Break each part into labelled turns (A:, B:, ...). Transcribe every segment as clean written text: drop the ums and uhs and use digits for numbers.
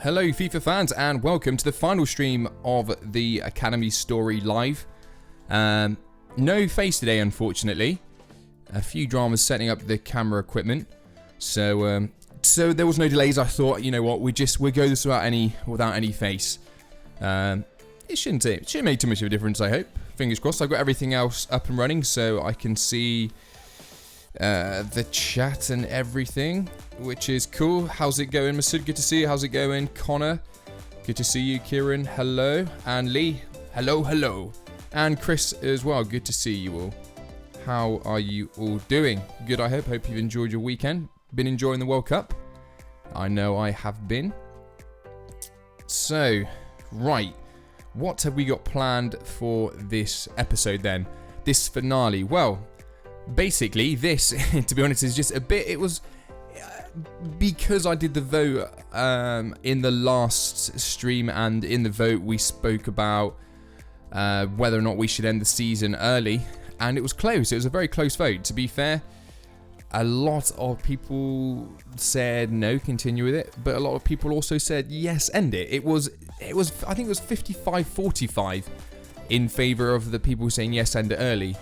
A: Hello FIFA fans and welcome to the final stream of the Academy Story Live. No face today unfortunately. A few dramas setting up the camera equipment. So there was no delays. I thought, you know what, we go this without any face. It shouldn't make too much of a difference, I hope. Fingers crossed. I've got everything else up and running so I can see the chat and everything, which is cool. How's it going, Masood? Good to see you. How's it going, Connor? Good to see you, Kieran. Hello. And Lee. Hello. And Chris as well. Good to see you all. How are you all doing? Good, I hope. Hope you've enjoyed your weekend. Been enjoying the World Cup? I know I have been. So, right. What have we got planned for this episode then? This finale? Well, basically, this, to be honest, is just a bit... It was... Because I did the vote in the last stream, and in the vote we spoke about whether or not we should end the season early, and it was close. It was a very close vote. To be fair, a lot of people said no, continue with it, but a lot of people also said yes, end it. It was I think it was 55-45 in favor of the people saying yes, end it early,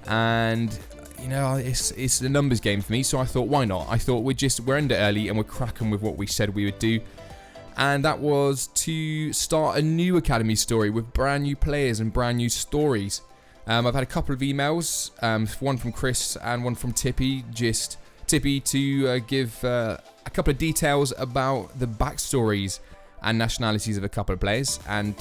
A: and you know, it's a numbers game for me, so I thought, why not? I thought we're end it early and we're cracking with what we said we would do. And that was to start a new Academy story with brand new players and brand new stories. I've had a couple of emails, one from Chris and one from Tippy, to give a couple of details about the backstories and nationalities of a couple of players. And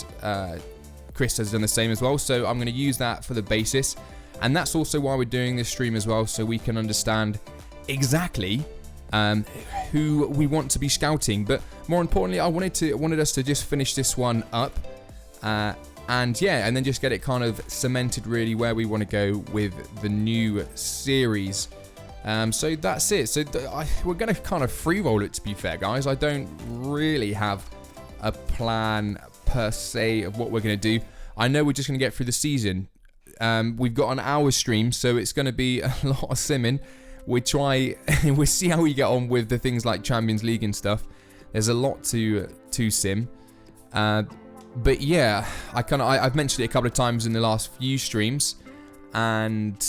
A: Chris has done the same as well, so I'm going to use that for the basis. And that's also why we're doing this stream as well, so we can understand exactly who we want to be scouting. But more importantly, I wanted us to just finish this one up, and then just get it kind of cemented really where we want to go with the new series. So that's it. So we're going to kind of free roll it, to be fair, guys. I don't really have a plan per se of what we're going to do. I know we're just going to get through the season. We've got an hour stream, so it's going to be a lot of simming. We'll see how we get on with the things like Champions League and stuff. There's a lot to sim. But yeah, I've mentioned it a couple of times in the last few streams, and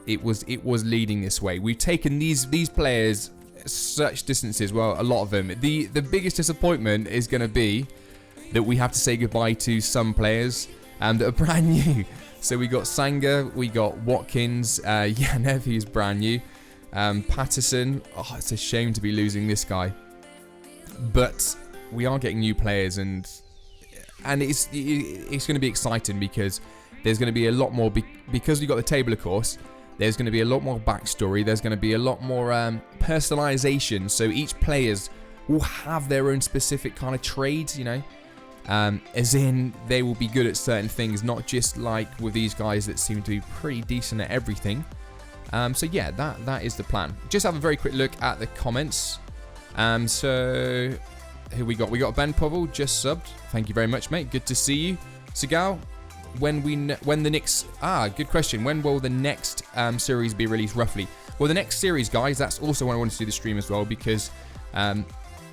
A: it was leading this way. We've taken these players such distances. Well, a lot of them. The biggest disappointment is going to be that we have to say goodbye to some players that are brand new. So we got Sanga, we got Watkins, Yanev, who's brand new, Patterson. Oh, it's a shame to be losing this guy, but we are getting new players, and it's going to be exciting because there's going to be a lot more because we got the table, of course. There's going to be a lot more backstory. There's going to be a lot more personalization. So each players will have their own specific kind of trades, you know. As in, they will be good at certain things, not just like with these guys that seem to be pretty decent at everything. So yeah, that is the plan. Just have a very quick look at the comments. So who we got? We got Ben Povell just subbed. Thank you very much, mate. Good to see you. Sigal, when the next good question. When will the next series be released roughly? Well, the next series, guys, that's also when I want to do the stream as well, because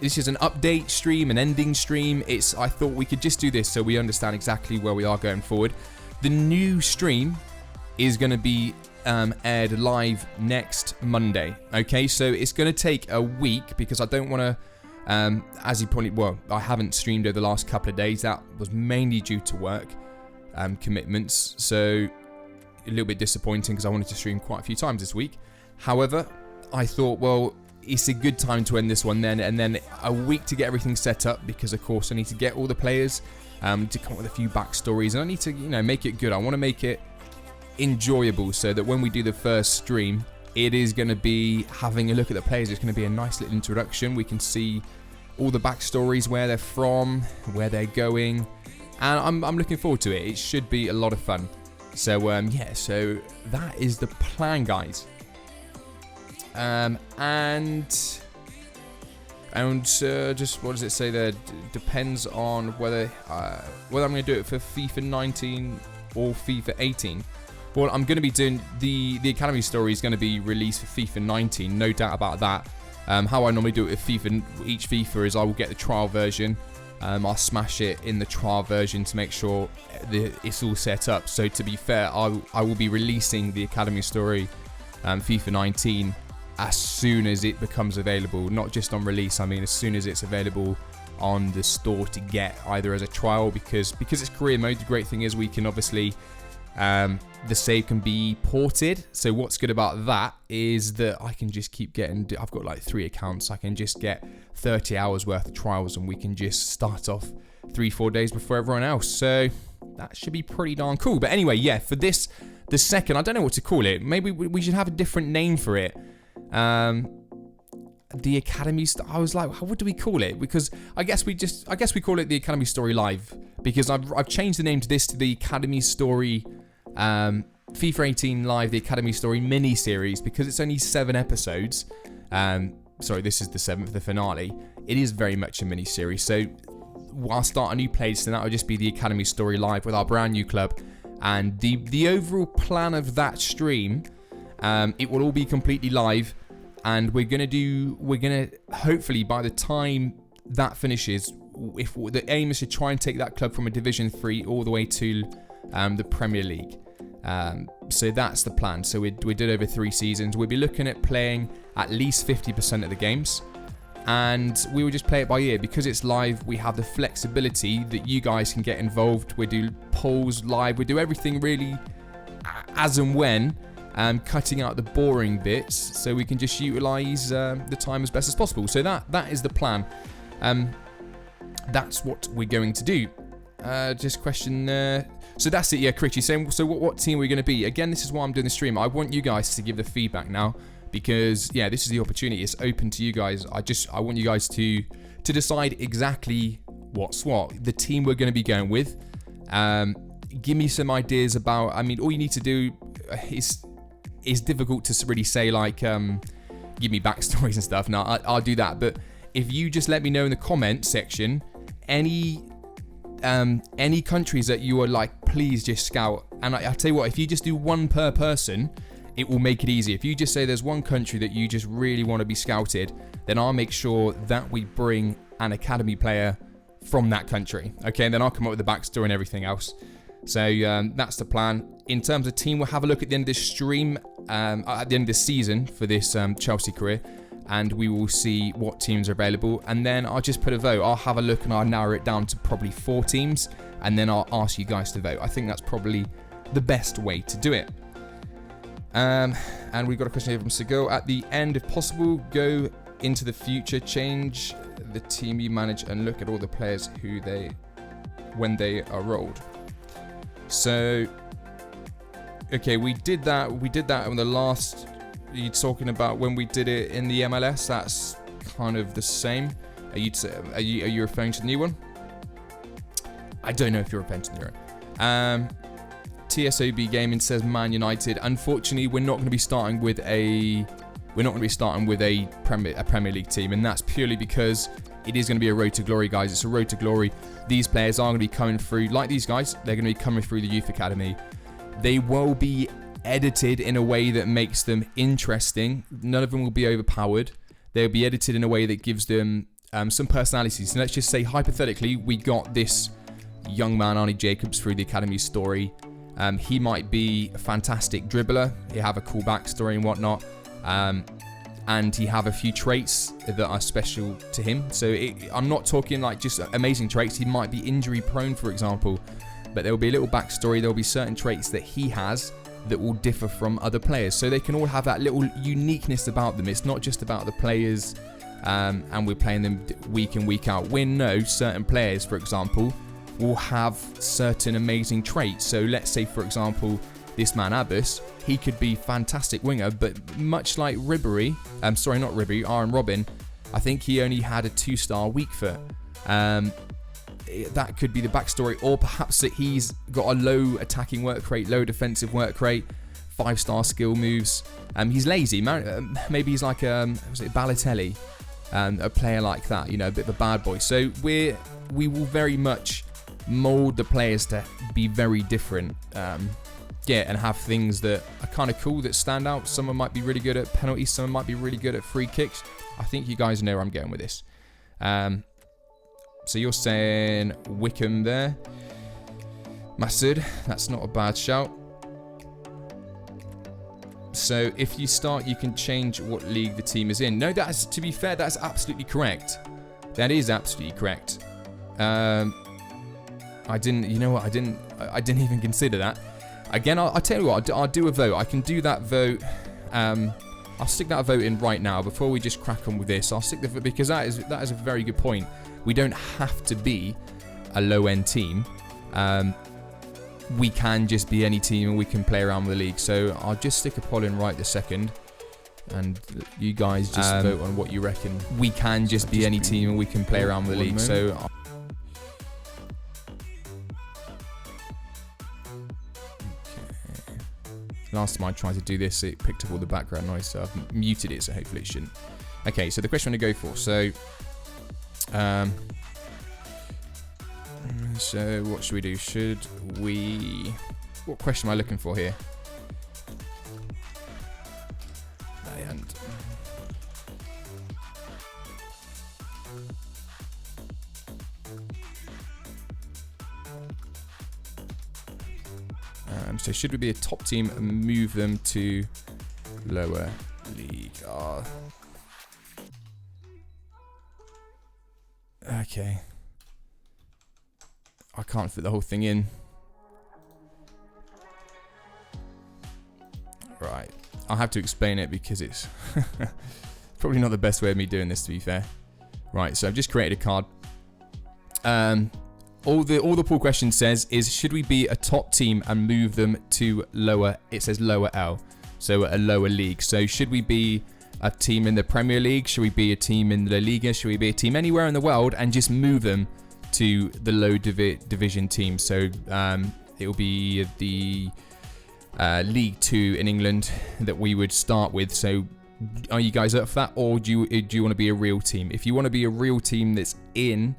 A: this is an update stream, an ending stream. I thought we could just do this so we understand exactly where we are going forward. The new stream is going to be aired live next Monday. Okay, so it's going to take a week because I don't want to, as you probably, well, I haven't streamed over the last couple of days. That was mainly due to work commitments. So a little bit disappointing because I wanted to stream quite a few times this week. However, I thought, well, it's a good time to end this one then, and then a week to get everything set up, because of course I need to get all the players to come up with a few backstories, and I need to, you know, make it good. I want to make it enjoyable so that when we do the first stream, it is going to be having a look at the players. It's going to be a nice little introduction. We can see all the backstories, where they're from, where they're going, and I'm looking forward to it. It should be a lot of fun. So yeah, so that is the plan, guys. And just what does it say there? Depends on whether I'm going to do it for FIFA 19 or FIFA 18. Well, I'm going to be doing the Academy story is going to be released for FIFA 19, no doubt about that. How I normally do it with FIFA, each FIFA, is I will get the trial version. I'll smash it in the trial version to make sure it's all set up. So to be fair, I will be releasing the Academy Story FIFA 19 as soon as it becomes available. Not just on release, I mean as soon as it's available on the store to get, either as a trial, because it's career mode. The great thing is we can obviously the save can be ported. So what's good about that is that I can just keep getting, I've got like 3 accounts, I can just get 30 hours worth of trials, and we can just start off 3-4 days before everyone else. So that should be pretty darn cool. But anyway, yeah, for this, the second, I don't know what to call it. Maybe we should have a different name for it. The Academy, I was like, what do we call it? Because I guess we call it the Academy Story Live, because I've changed the name to this, to the Academy Story FIFA 18 Live, the Academy Story mini series, because it's only 7 episodes. Sorry, this is the 7th, the finale. It is very much a mini series. So I'll start a new playlist, and that will just be the Academy Story Live with our brand new club. And the overall plan of that stream, it will all be completely live, and we're gonna hopefully, by the time that finishes, if the aim is to try and take that club from a Division 3 all the way to the Premier League. So that's the plan. So we did over 3 seasons. We'll be looking at playing at least 50% of the games, and we will just play it by ear. Because it's live, we have the flexibility that you guys can get involved. We do polls live, we do everything really as and when, cutting out the boring bits so we can just utilize the time as best as possible. So that is the plan. That's what we're going to do. Just question so that's it. Yeah, Critchy saying, so what team are we going to be? Again, this is why I'm doing the stream. I want you guys to give the feedback now, because yeah, this is the opportunity. It's open to you guys. I want you guys to decide exactly what's what, the team we're going to be going with. Give me some ideas about, I mean, all you need to do is, it's difficult to really say, like, give me backstories and stuff. No, I'll do that. But if you just let me know in the comment section any countries that you are like, please just scout. And I tell you what, if you just do one per person, it will make it easy. If you just say there's one country that you just really want to be scouted, then I'll make sure that we bring an academy player from that country. Okay, and then I'll come up with the backstory and everything else. So that's the plan. In terms of team, we'll have a look at the end of this stream, at the end of this season for this Chelsea career, and we will see what teams are available. And then I'll just put a vote. I'll have a look and I'll narrow it down to probably 4 teams, and then I'll ask you guys to vote. I think that's probably the best way to do it. And we've got a question here from Sigil. At the end, if possible, go into the future, change the team you manage, and look at all the players when they are rolled. So, okay, we did that on the last. You're talking about when we did it in the MLS. That's kind of the same. Are you referring to the new one? I don't know if you're referring to the new one. TSOB Gaming says Man United. Unfortunately, we're not going to be starting with a Premier League team, and that's purely because it is going to be a road to glory, guys. It's a road to glory. These players are going to be coming through, like these guys. They're going to be coming through the youth academy. They will be edited in a way that makes them interesting. None of them will be overpowered. They'll be edited in a way that gives them some personalities. So let's just say, hypothetically, we got this young man, Arnie Jacobs, through the academy story. He might be a fantastic dribbler. He have a cool backstory and whatnot. And he have a few traits that are special to him. So I'm not talking like just amazing traits. He might be injury prone, for example. But there will be a little backstory. There will be certain traits that he has that will differ from other players. So they can all have that little uniqueness about them. It's not just about the players and we're playing them week in, week out. We know certain players, for example, will have certain amazing traits. So let's say, for example, this man Abbas, he could be fantastic winger, but much like Aaron Robin, I think he only had a 2-star weak foot. That could be the backstory, or perhaps that he's got a low attacking work rate, low defensive work rate, 5-star skill moves. He's lazy. Maybe he's like Balotelli, a player like that, a bit of a bad boy. So we will very much mold the players to be very different. And have things that are kind of cool, that stand out. Someone might be really good at penalties, someone might be really good at free kicks. I think you guys know where I'm going with this. So you're saying Wickham there. Masood, that's not a bad shout. So if you start, you can change what league the team is in. No, that's, to be fair, that's absolutely correct. That is absolutely correct. I didn't, you know what, I didn't even consider that. Again, I'll tell you what, I'll do a vote. I can do that vote. I'll stick that vote in right now before we just crack on with this. I'll stick the vote because that is a very good point. We don't have to be a low-end team. We can just be any team and we can play around with the league. So I'll just stick a poll in right this second. And you guys just vote on what you reckon. We can just be any team and we can play around with the league. So last time I tried to do this, it picked up all the background noise, so I've muted it, so hopefully it shouldn't. Okay, so the question I'm going to go for. So what should we do? What question am I looking for here? So should we be a top team and move them to lower league? Okay. I can't fit the whole thing in. Right. I'll have to explain it because it's probably not the best way of me doing this, to be fair. Right, so I've just created a card. All the poll question says is, should we be a top team and move them to lower, it says lower L, so a lower league. So should we be a team in the Premier League? Should we be a team in La Liga? Should we be a team anywhere in the world and just move them to the low division team? So it will be the League 2 in England that we would start with. So are you guys up for that, or do you want to be a real team? If you want to be a real team that's in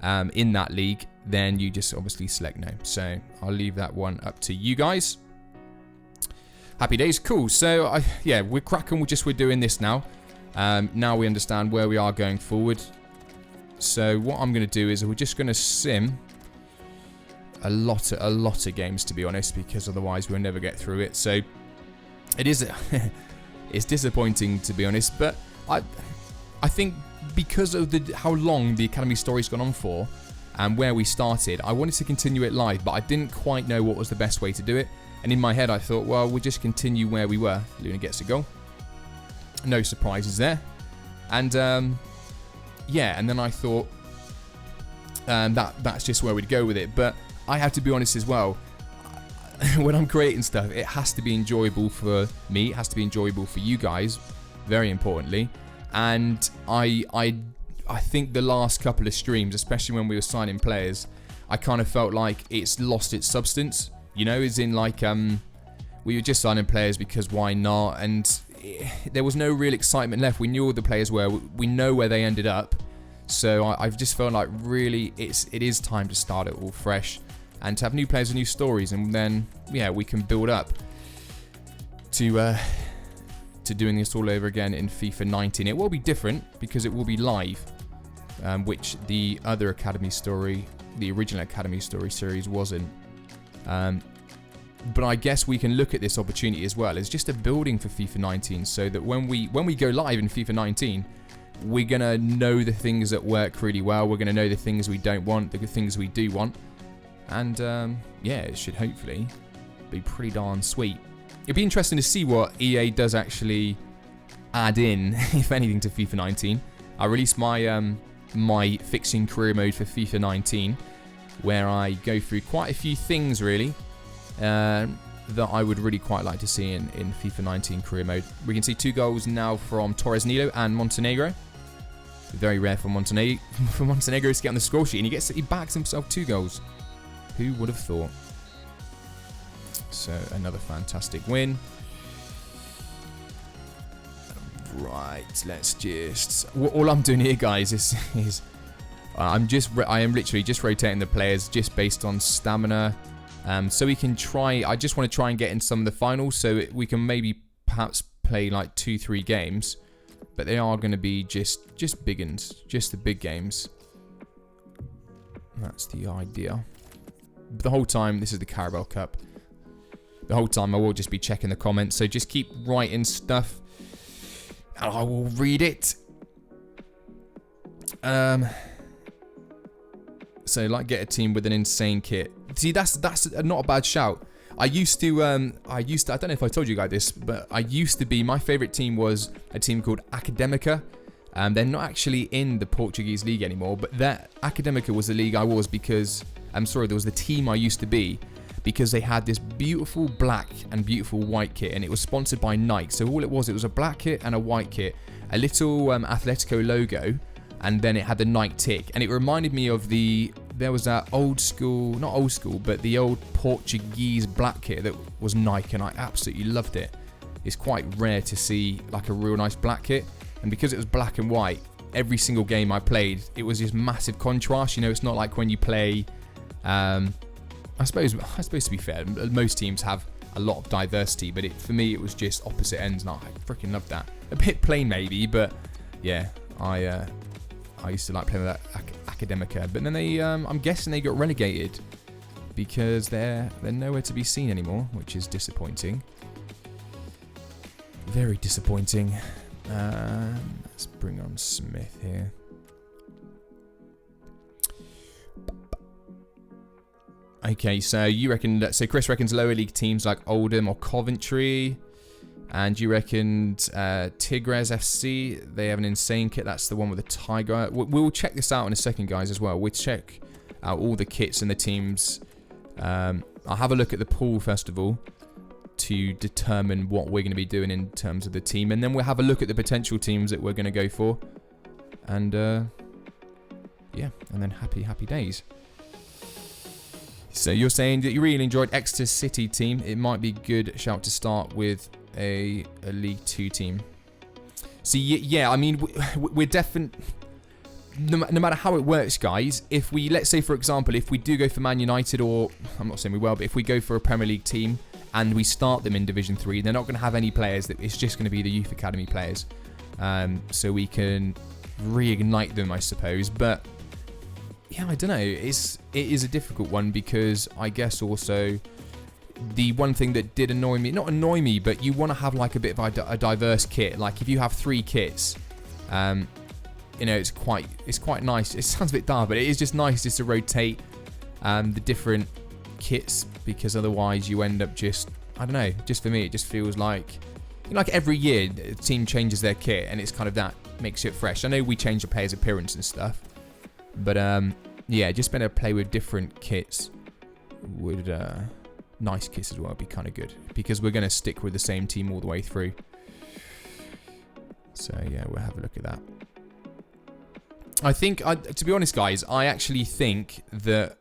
A: that league, then you just obviously select no. So I'll leave that one up to you guys. Happy days. Cool. So yeah, we're cracking. We're doing this now. Now we understand where we are going forward. So what I'm going to do is we're just going to sim a lot of games, to be honest, because otherwise we'll never get through it. So it is it's disappointing, to be honest, but I think because of how long the Academy story's gone on for and where we started, I wanted to continue it live, but I didn't quite know what was the best way to do it. And in my head, I thought, well, we'll just continue where we were. Luna gets a goal. No surprises there. And yeah, and then I thought that's just where we'd go with it. But I have to be honest as well. When I'm creating stuff, it has to be enjoyable for me. It has to be enjoyable for you guys, very importantly. And I think the last couple of streams, especially when we were signing players, I kind of felt like it's lost its substance. You know, as in like we were just signing players because why not? And there was no real excitement left. We knew all the players were. We know where they ended up. So I've just felt like really it is time to start it all fresh and to have new players and new stories, and then yeah, we can build up to doing this all over again in FIFA 19. It will be different because it will be live, which the other Academy story, the original Academy story series, wasn't. But I guess we can look at this opportunity as well as just a building for FIFA 19, so that when we go live in FIFA 19, we're gonna know the things that work really well. We're gonna know the things we don't want, the things we do want, and yeah, it should hopefully be pretty darn sweet. It'd be interesting to see what EA does actually add in, if anything, to FIFA 19. I released my my fixing career mode for FIFA 19, where I go through quite a few things really that I would really quite like to see in FIFA 19 career mode. We can see 2 goals now from Torres Nilo and Montenegro. Very rare for Montenegro to get on the score sheet, and he backs himself 2 goals. Who would have thought? So another fantastic win. Right, let's just. All I'm doing here, guys, is I am literally just rotating the players just based on stamina, so we can try. I just want to try and get in some of the finals, so we can maybe perhaps play like 2-3 games but they are going to be just big uns, just the big games. That's the idea. The whole time, this is the Carabao Cup. The whole time I will just be checking the comments, so just keep writing stuff and I will read it. So like, get a team with an insane kit. See, that's not a bad shout. I used to, I don't know if I told you guys this, but my favourite team was a team called Academica. They're not actually in the Portuguese league anymore, but that Academica was the league I was because, there was the team I used to be, because they had this beautiful black and beautiful white kit, and it was sponsored by Nike. So all it was a black kit and a white kit, a little Atletico logo, and then it had the Nike tick, and it reminded me of there was that not old school, but the old Portuguese black kit that was Nike, and I absolutely loved it. It's quite rare to see like a real nice black kit, and because it was black and white, every single game I played, it was this massive contrast. You know, it's not like when you play, I suppose to be fair, most teams have a lot of diversity, but for me it was just opposite ends, and I freaking loved that. A bit plain maybe, but yeah, I used to like playing with that Academica, but then they, I'm guessing they got relegated because they're nowhere to be seen anymore, which is disappointing. Very disappointing. Let's bring on Smith here. Okay, so you reckon so Chris reckons lower league teams like Oldham or Coventry. And you reckoned Tigres FC, they have an insane kit. That's the one with the tiger. We'll check this out in a second, guys, as well. We'll check out all the kits and the teams. I'll have a look at the pool, first of all, to determine what we're going to be doing in terms of the team. And then we'll have a look at the potential teams that we're going to go for. And, yeah, and then happy days. So you're saying that you really enjoyed Exeter City team. It might be good shout to start with a League 2 team. See, yeah, I mean, we're definitely, no matter how it works, guys, if we, let's say, for example, if we do go for Man United, or, I'm not saying we will, but if we go for a Premier League team and we start them in Division 3, they're not going to have any players. It's just going to be the Youth Academy players. So we can reignite them, I suppose. But, yeah, I don't know. It is a difficult one because I guess also the one thing that did annoy me, not annoy me, but you want to have like a bit of a diverse kit. Like if you have 3 kits, you know, it's quite nice. It sounds a bit dark, but it is just nice just to rotate the different kits, because otherwise you end up just, I don't know, just for me, it just feels like, you know, like every year the team changes their kit and it's kind of that makes it fresh. I know we change the players' appearance and stuff, but yeah, just being able to play with different kits would, nice kits as well, would be kind of good, because we're going to stick with the same team all the way through. So yeah, we'll have a look at that. I think, to be honest, guys, I actually think that,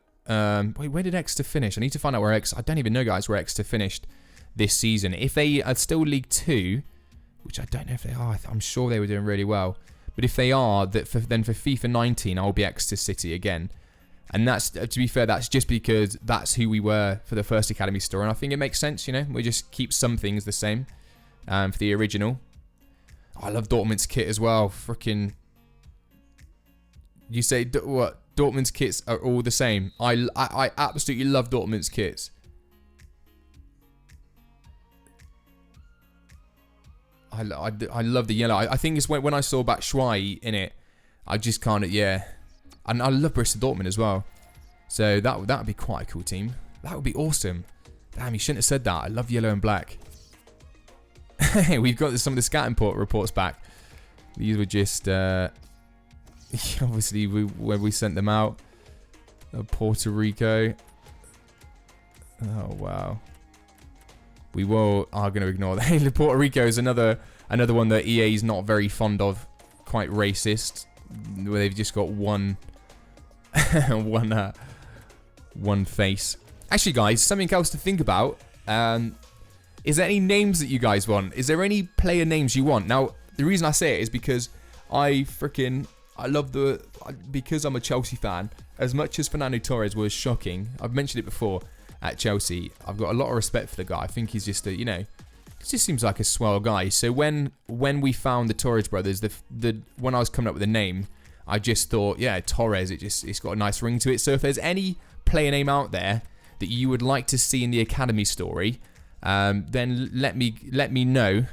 A: wait, where did Exeter finish? I need to find out where I don't even know, guys, where Exeter finished this season. If they are still League 2, which I don't know if they are, I'm sure they were doing really well. But if they are, then for FIFA 19, I'll be Exeter City again. And that's, to be fair, that's just because that's who we were for the first Academy store. And I think it makes sense, you know. We just keep some things the same for the original. Oh, I love Dortmund's kit as well. Freaking... You say, what? Dortmund's kits are all the same. I absolutely love Dortmund's kits. I love the yellow. I think it's when I saw Batshuayi in it, I just kind of, yeah. And I love Borussia Dortmund as well. So that would be quite a cool team. That would be awesome. Damn, you shouldn't have said that. I love yellow and black. We've got some of the scouting reports back. These were just, obviously, when we sent them out. Puerto Rico. Oh, wow. We are going to ignore that. Puerto Rico is another one that EA is not very fond of. Quite racist. Where they've just got one face. Actually, guys, something else to think about. Is there any names that you guys want? Is there any player names you want? Now, the reason I say it is because because I'm a Chelsea fan, as much as Fernando Torres was shocking, I've mentioned it before, at Chelsea, I've got a lot of respect for the guy. I think he's just a, you know, just seems like a swell guy. So when we found the Torres brothers, when I was coming up with a name, I just thought, yeah, Torres. It's got a nice ring to it. So if there's any player name out there that you would like to see in the academy story, then let me know,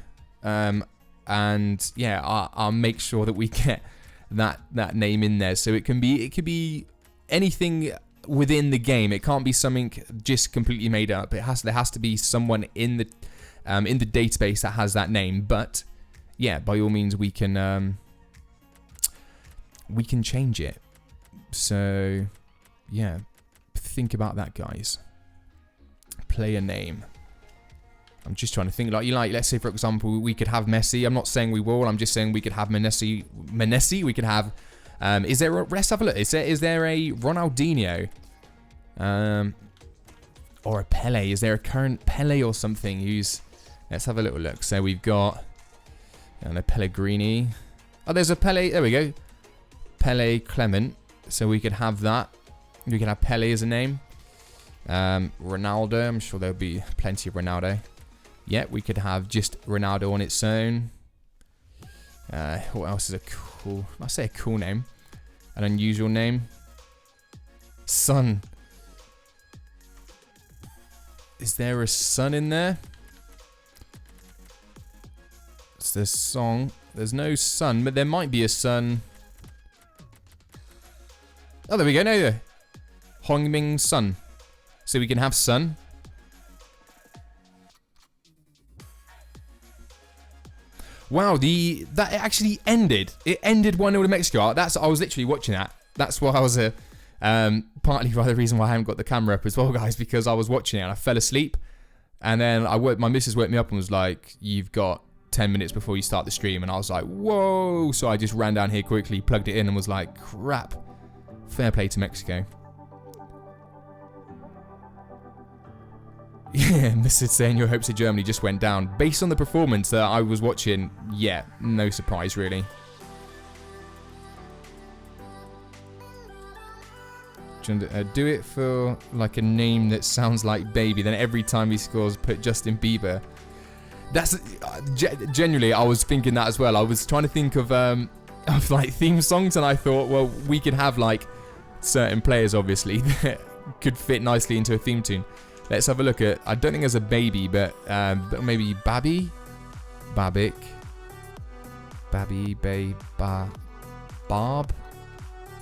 A: and yeah, I'll make sure that we get that name in there. So it could be anything within the game. It can't be something just completely made up. There has to be someone in the database that has that name. But yeah, by all means, we can change it. So yeah, think about that, guys. Player name. I'm just trying to think, let's say, for example, we could have Messi. I'm not saying we will. I'm just saying we could have Messi. We could have. Let's have a look. Is there a Ronaldinho? Or a Pele? Is there a current Pele or something let's have a little look. So we've got, Pellegrini. Oh, there's a Pele. There we go. Pele Clement. So we could have that. We could have Pele as a name. Ronaldo. I'm sure there'll be plenty of Ronaldo. Yeah, we could have just Ronaldo on its own. What else is a cool... I say a cool name. An unusual name. Sun. Is there a sun in there? It's the song. There's no sun, but there might be a sun. Oh, there we go. No, there. Hongming Sun. So we can have sun. Wow, that actually ended. It ended 1-0 to Mexico. I was literally watching that. That's why I was partly the reason why I haven't got the camera up as well, guys, because I was watching it and I fell asleep. And then my missus woke me up and was like, "You've got 10 minutes before you start the stream." And I was like, "Whoa!" So I just ran down here quickly, plugged it in, and was like, "Crap." Fair play to Mexico. Yeah, Mrs. saying your hopes of Germany just went down. Based on the performance that I was watching, yeah, no surprise really. Do it for like a name that sounds like baby. Then every time he scores, put Justin Bieber. That's genuinely, I was thinking that as well. I was trying to think of like theme songs, and I thought, well, we could have like certain players, obviously, that could fit nicely into a theme tune. Let's have a look at. I don't think there's a baby, but maybe Babby, Babic, Babby, Barb.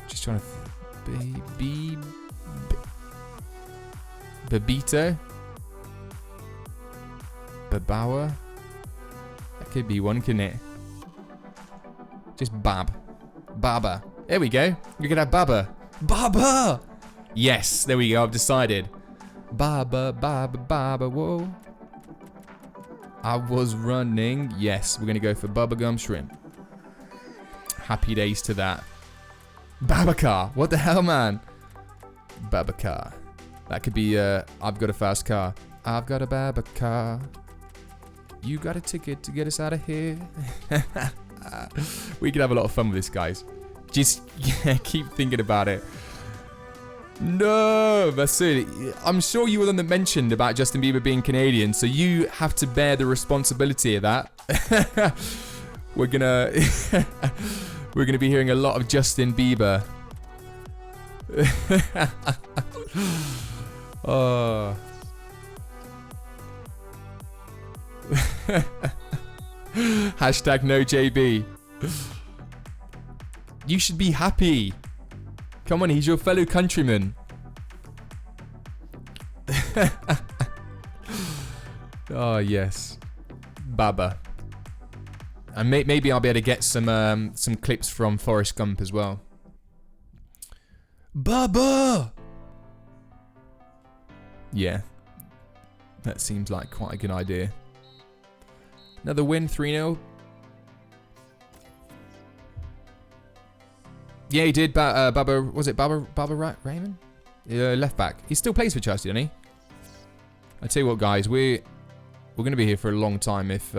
A: Just trying to. Babito, Babawa. That could be one, couldn't it? Just Baba. There we go. You could have Baba. Yes, there we go. I've decided. Baba, whoa. I was running. Yes, we're going to go for bubblegum shrimp. Happy days to that. Babacar. What the hell, man? Babacar. That could be, I've got a fast car. I've got a Babacar. You got a ticket to get us out of here. We could have a lot of fun with this, guys. Just keep thinking about it. No, Vasily. I'm sure you were the one that mentioned about Justin Bieber being Canadian, so you have to bear the responsibility of that. We're gonna be hearing a lot of Justin Bieber. Oh. Hashtag no JB. You should be happy. Come on, he's your fellow countryman. Oh, yes. Baba. And maybe I'll be able to get some clips from Forrest Gump as well. Baba! Yeah. That seems like quite a good idea. Another win, 3-0. Yeah, he did. Baba, was it Baba Raymond? Left back. He still plays for Chelsea, doesn't he? I tell you what, guys, we're going to be here for a long time. If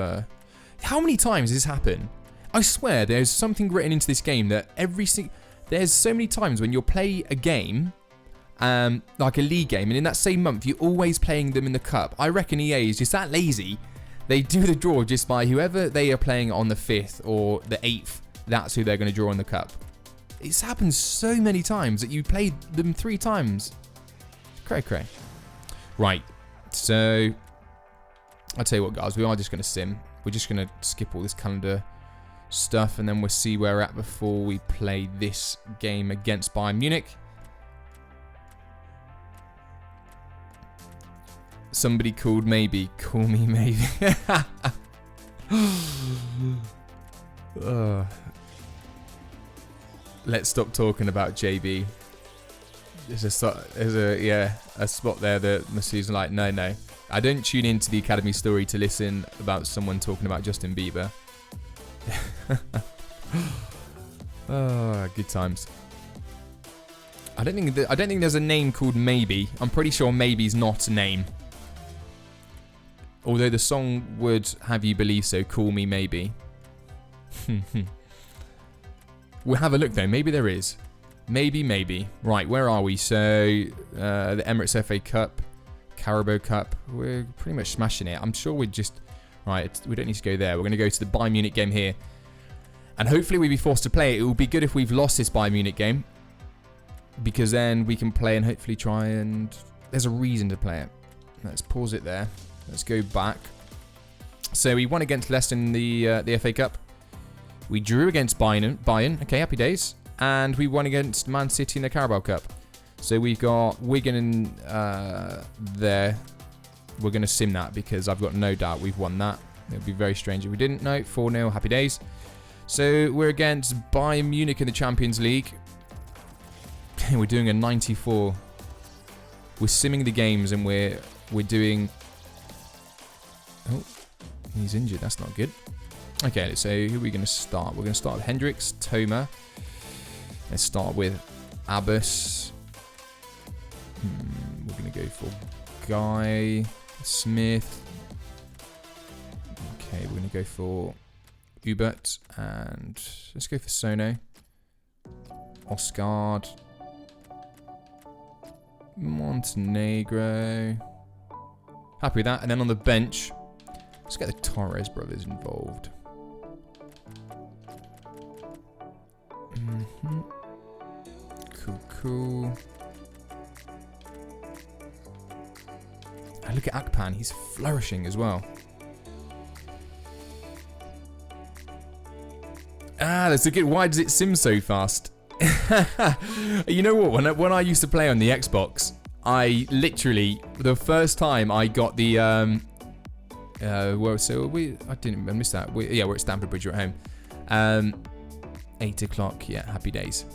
A: how many times has this happened? I swear, there's something written into this game that there's so many times when you'll play a game, like a league game, and in that same month you're always playing them in the cup. I reckon EA is just that lazy They do the draw just by whoever they are playing on the 5th or the 8th. That's who they're going to draw in the cup. It's happened so many times that you played them 3 times. Cray. Right. So, I'll tell you what, guys. We are just going to sim. We're just going to skip all this calendar stuff, and then we'll see where we're at before we play this game against Bayern Munich. Somebody called maybe. Call me maybe. Let's stop talking about JB. There's a spot there that Masu's like, no. I don't tune into the Academy story to listen about someone talking about Justin Bieber. Oh, good times. I don't think there's a name called Maybe. I'm pretty sure Maybe's not a name. Although the song would have you believe so. Call me maybe. We'll have a look though. Maybe there is. Maybe. Right, where are we? So, the Emirates FA Cup, Carabao Cup. We're pretty much smashing it. I'm sure we're just... Right, we don't need to go there. We're going to go to the Bayern Munich game here. And hopefully we'll be forced to play it. It will be good if we've lost this Bayern Munich game. Because then we can play and hopefully try and... There's a reason to play it. Let's pause it there. Let's go back. So we won against Leicester in the FA Cup. We drew against Bayern. Okay, happy days. And we won against Man City in the Carabao Cup. So we've got Wigan there. We're going to sim that because I've got no doubt we've won that. It would be very strange if we didn't. No, 4-0, happy days. So we're against Bayern Munich in the Champions League. We're doing a 94. We're simming the games and we're doing... Oh, he's injured. That's not good. Okay, so who are we going to start? We're going to start with Hendricks, Toma. Let's start with Abbas. We're going to go for Guy, Smith. Okay, we're going to go for Hubert. And let's go for Sono. Oscard. Montenegro. Happy with that. And then on the bench, let's get the Torres brothers involved. Cool. And look at Akpan. He's flourishing as well. That's a good... Why does it sim so fast? You know what? When I used to play on the Xbox, I literally... The first time I got the... I missed that. We're at Stamford Bridge. We're at home. 8 o'clock. Yeah, happy days.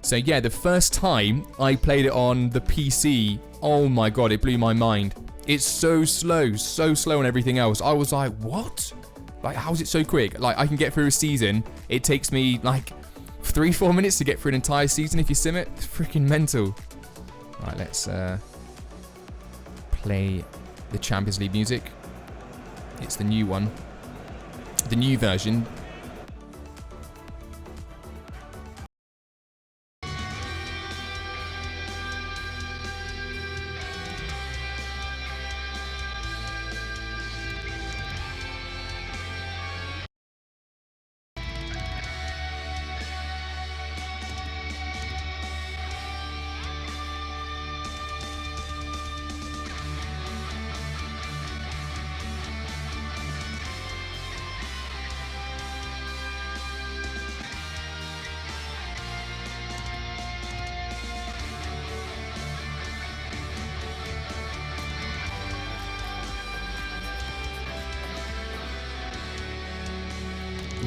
A: So yeah, the first time I played it on the PC, oh my god, it blew my mind. It's so slow on everything else. I was like, what? Like, how is it so quick? Like, I can get through a season. It takes me like 3-4 minutes to get through an entire season if you sim it. It's freaking mental. Right, let's play the Champions League music. It's the new one. The new version.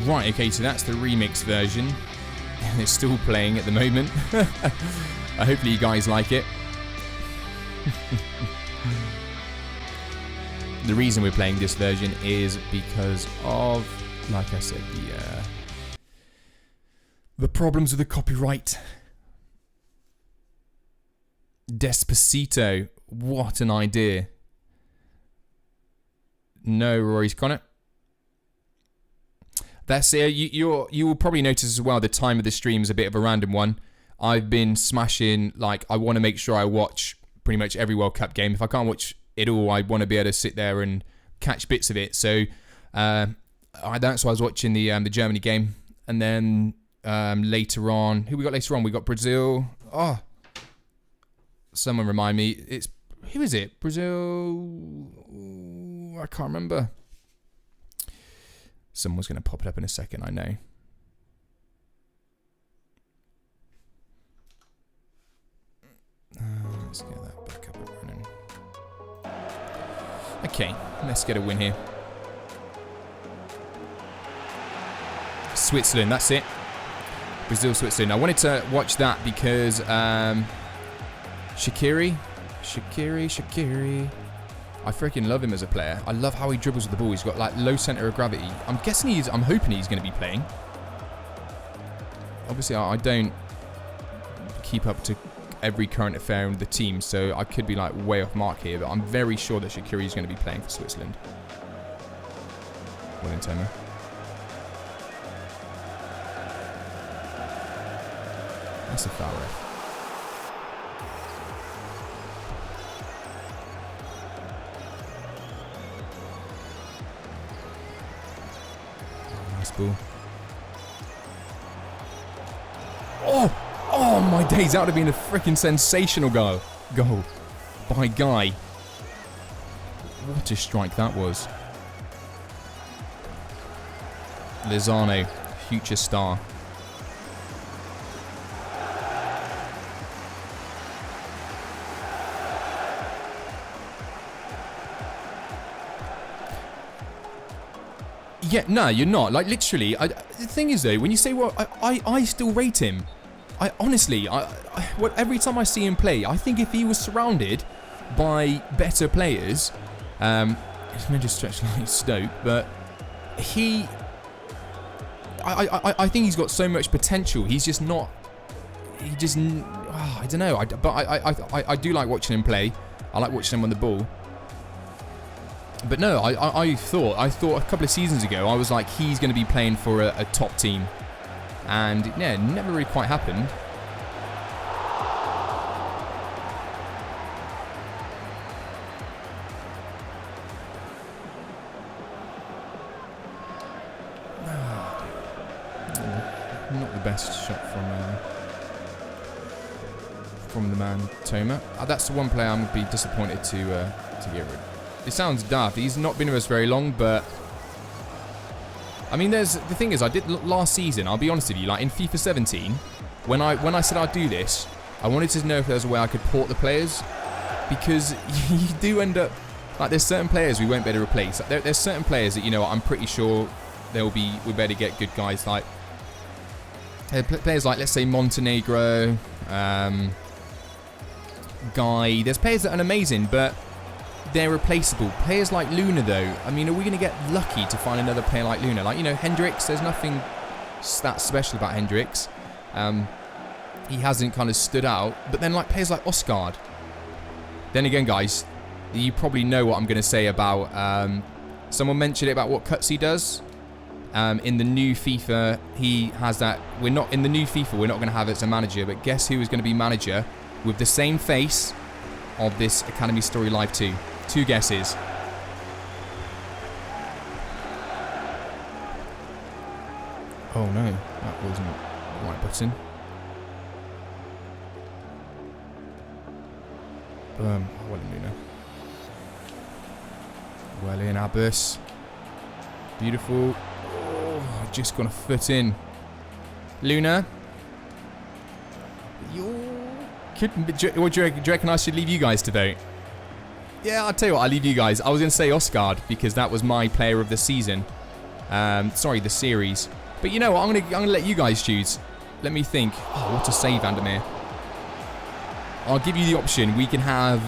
A: Right, okay, so that's the remix version. It's still playing at the moment. Hopefully you guys like it. The reason we're playing this version is because of, like I said, the problems with the copyright. Despacito. What an idea. No Rory's Connor. That's you will probably notice as well the time of the stream is a bit of a random one. I've been smashing, like, I want to make sure I watch pretty much every World Cup game. If I can't watch it all, I want to be able to sit there and catch bits of it. So that's why I was watching the Germany game. And then later on, who we got later on? We got Brazil. Oh, someone remind me. Who is it? Brazil. I can't remember. Someone's going to pop it up in a second, I know. Let's get that back up and running. Okay, let's get a win here. Switzerland, that's it. Brazil, Switzerland. I wanted to watch that because Shaqiri. I freaking love him as a player. I love how he dribbles with the ball. He's got like low center of gravity. I'm hoping he's going to be playing. Obviously, I don't keep up to every current affair in the team, so I could be like way off mark here, but I'm very sure that Shaqiri is going to be playing for Switzerland. Well in Toma. That's a foul ref. Nice ball. Oh my days, that would have been a freaking sensational goal by Guy. What a strike that was. Lozano, future star. Yeah, no, you're not. Like, literally, the thing is, though, when you say, well, I still rate him. I honestly, every time I see him play, I think if he was surrounded by better players, it's meant to stretch like Stoke, but I think he's got so much potential. He's just not, I don't know, but I do like watching him play. I like watching him on the ball. But no, I thought a couple of seasons ago, I was like, he's going to be playing for a top team. And yeah, it never really quite happened. Not the best shot from the man Toma. That's the one player I'm going to be disappointed to get rid of. It sounds daft. He's not been with us very long, but I mean, the thing is, I did last season. I'll be honest with you. Like in FIFA 17, when I said I'd do this, I wanted to know if there was a way I could port the players, because you do end up like there's certain players we won't be able to replace. Like, there's certain players that I'm pretty sure we better get good guys like players like, let's say, Montenegro, Guy. There's players that are amazing, but they're replaceable. Players like Luna, though, I mean, are we going to get lucky to find another player like Luna? Like, Hendricks, there's nothing that special about Hendricks. He hasn't kind of stood out. But then, like, players like Osgard. Then again, guys, you probably know what I'm going to say about... someone mentioned it about what cuts he does. In the new FIFA, he has that... In the new FIFA, we're not going to have it as a manager. But guess who is going to be manager with the same face of this Academy Story Live 2? Two guesses. Oh no, that wasn't the right button. Well in, Luna. Well in, Abbas. Beautiful. Oh, just gone a foot in. Luna. Do you reckon I should leave you guys to vote? Yeah, I'll tell you what, I'll leave you guys. I was going to say Osgard because that was my player of the season. Sorry, the series. But you know what? I'm gonna let you guys choose. Let me think. Oh, what a save, Vandermeer. I'll give you the option. We can have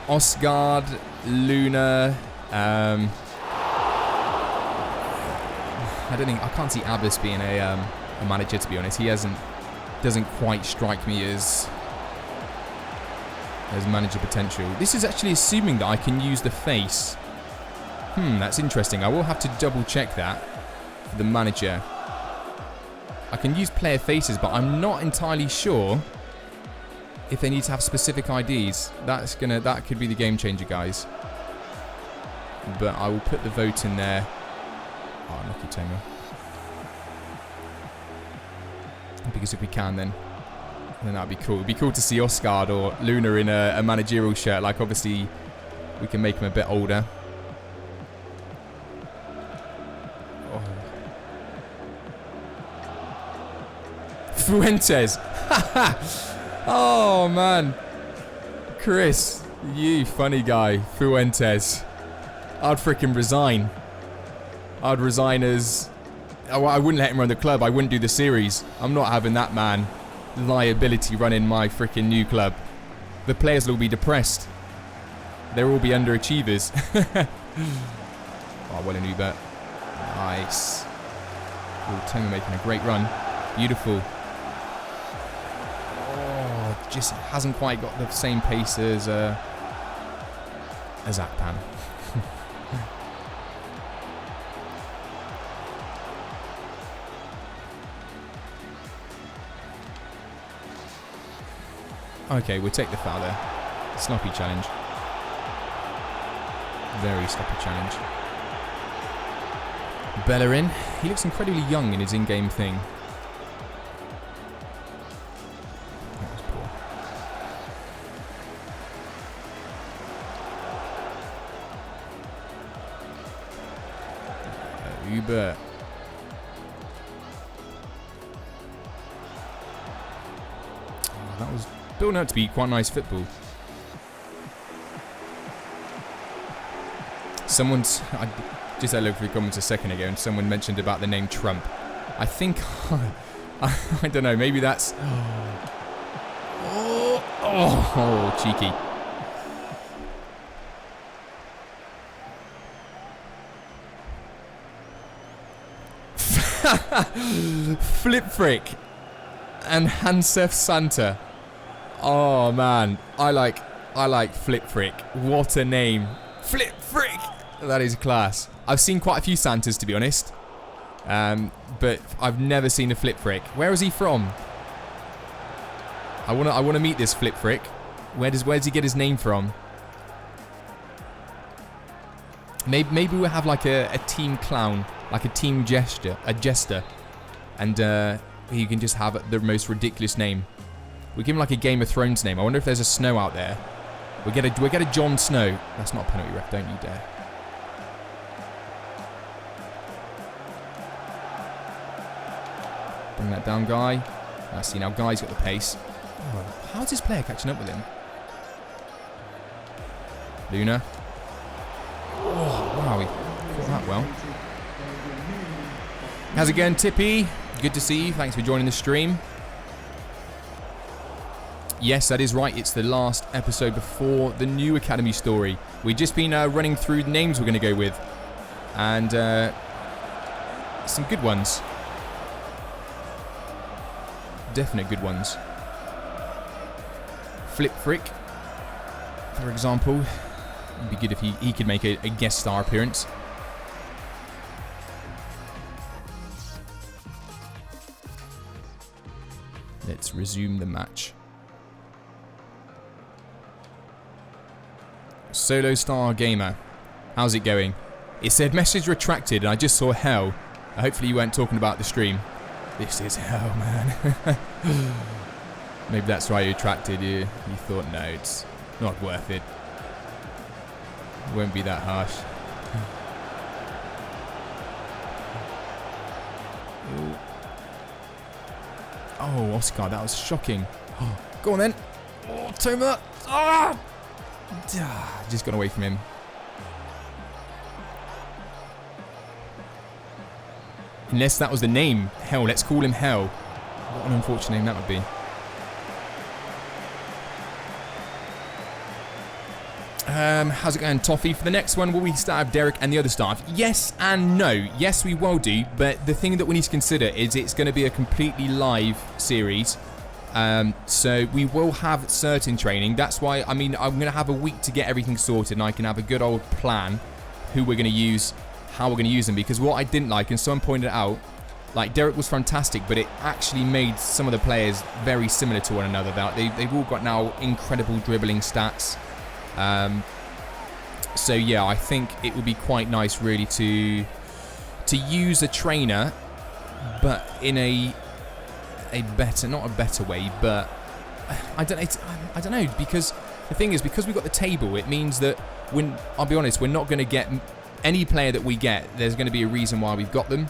A: Osgard, Luna. I can't see Abbas being a manager, to be honest. He doesn't quite strike me as manager potential. This is actually assuming that I can use the face. That's interesting. I will have to double check that for the manager. I can use player faces, but I'm not entirely sure if they need to have specific IDs. That could be the game changer, guys. but I will put the vote in there. Oh, unlucky Toma. Because if we can, then that'd be cool. It'd be cool to see Oscar or Luna in a managerial shirt. Like, obviously, we can make him a bit older. Oh. Fuentes. Oh, man. Chris, you funny guy. Fuentes. I'd freaking resign. I'd resign as... I wouldn't let him run the club. I wouldn't do the series. I'm not having that man liability running my freaking new club. The players will be depressed. They'll all be underachievers. Oh, well in Uber. Nice. Oh, Toma making a great run. Beautiful. Oh, just hasn't quite got the same pace as Akpan. Okay, we'll take the foul there. Sloppy challenge. Very sloppy challenge. Bellerin. He looks incredibly young in his in-game thing. That was poor. Uber. Oh, that was... building out to be quite nice football. I just had a look through comments a second ago and someone mentioned about the name Trump. I think, I don't know, maybe that's... Oh, cheeky. Flip Frick and Hansef Santa. Oh man, I like Flip Frick. What a name. Flip Frick! That is class. I've seen quite a few Santas, to be honest. But I've never seen a Flip Frick. Where is he from? I wanna meet this Flip Frick. Where does he get his name from? Maybe we'll have like a team clown, like a team jester, and he can just have the most ridiculous name. We give him like a Game of Thrones name. I wonder if there's a Snow out there. We get a Jon Snow. That's not a penalty, ref. Don't you dare. Bring that down, Guy. I see now. Guy's got the pace. Oh, how's this player catching up with him? Luna. Oh, wow. He caught that well. How's it going, Tippy? Good to see you. Thanks for joining the stream. Yes, that is right. It's the last episode before the new Academy story. We've just been running through the names we're going to go with. And some good ones. Definite good ones. Flip Frick, for example. It'd be good if he could make a guest star appearance. Let's resume the match. Solo Star Gamer, how's it going? It said message retracted and I just saw hell. Hopefully you weren't talking about the stream. This is hell, man. Maybe that's why you retracted. You thought, no, it's not worth it. It won't be that harsh. Oh, Oscar, that was shocking. Oh, go on then. Oh, Toma. Ah! Just got away from him. Unless that was the name. Hell, let's call him Hell. What an unfortunate name that would be. How's it going, Toffee? For the next one, will we start with Derek and the other staff? Yes and no. Yes, we will do, but the thing that we need to consider is it's going to be a completely live series. So we will have certain training. That's why, I mean, I'm going to have a week to get everything sorted and I can have a good old plan who we're going to use, how we're going to use them. Because what I didn't like, and someone pointed out, like Derek was fantastic, but it actually made some of the players very similar to one another. They've all got now incredible dribbling stats. So yeah, I think it would be quite nice really to use a trainer, but in a better, not a better way, but I don't know, because the thing is, because we've got the table, it means that I'll be honest, we're not going to get any player that we get. There's going to be a reason why we've got them.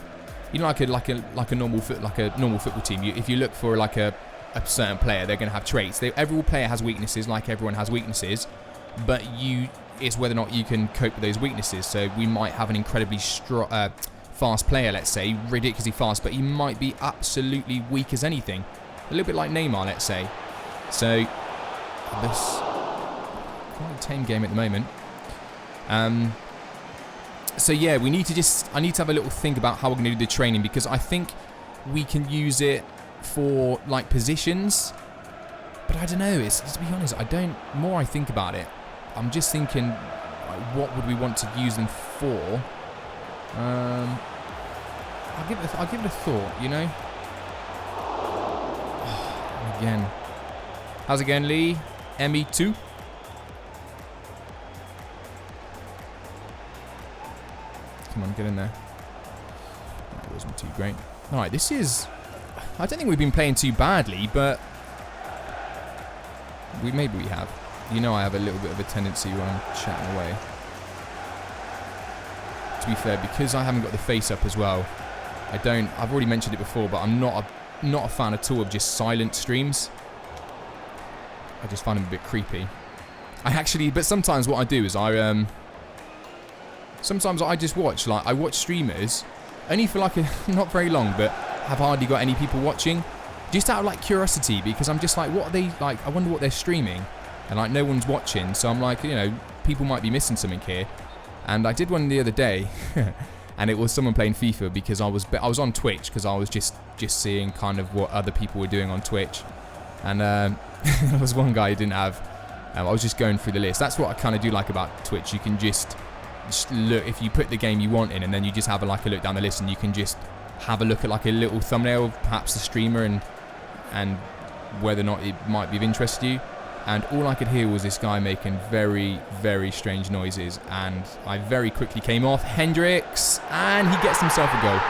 A: You know, like a normal football team. If you look for like a certain player, they're going to have traits. Every player has weaknesses, like everyone has weaknesses, but it's whether or not you can cope with those weaknesses. So we might have an incredibly fast player, let's say, ridiculously fast, but he might be absolutely weak as anything. A little bit like Neymar, let's say. So this quite a tame game at the moment. So yeah, I need to have a little think about how we're going to do the training, because I think we can use it for like positions, but I don't know. To be honest, more I think about it, I'm just thinking, like, what would we want to use them for? I'll give it a thought, you know. Again, how's it going, Lee? ME2. Come on, get in there. That wasn't too great. All right, this is... I don't think we've been playing too badly, but... maybe we have. You know, I have a little bit of a tendency when I'm chatting away. To be fair, because I haven't got the face up as well, I've already mentioned it before, but I'm not a fan at all of just silent streams. I just find them a bit creepy. But sometimes what I do is sometimes I just watch, like, I watch streamers, only for like not very long, but have hardly got any people watching, just out of like curiosity, because I'm just like, what are they, like, I wonder what they're streaming, and like no one's watching, so I'm like, you know, people might be missing something here. And I did one the other day, and it was someone playing FIFA, because I was on Twitch, because I was just seeing kind of what other people were doing on Twitch, and there was one guy who didn't have, I was just going through the list. That's what I kind of do like about Twitch. You can just look, if you put the game you want in, and then you just have a look down the list, and you can just have a look at like a little thumbnail of perhaps the streamer and whether or not it might be of interest to you. And all I could hear was this guy making very, very strange noises, and I very quickly came off. Hendricks, and he gets himself a goal.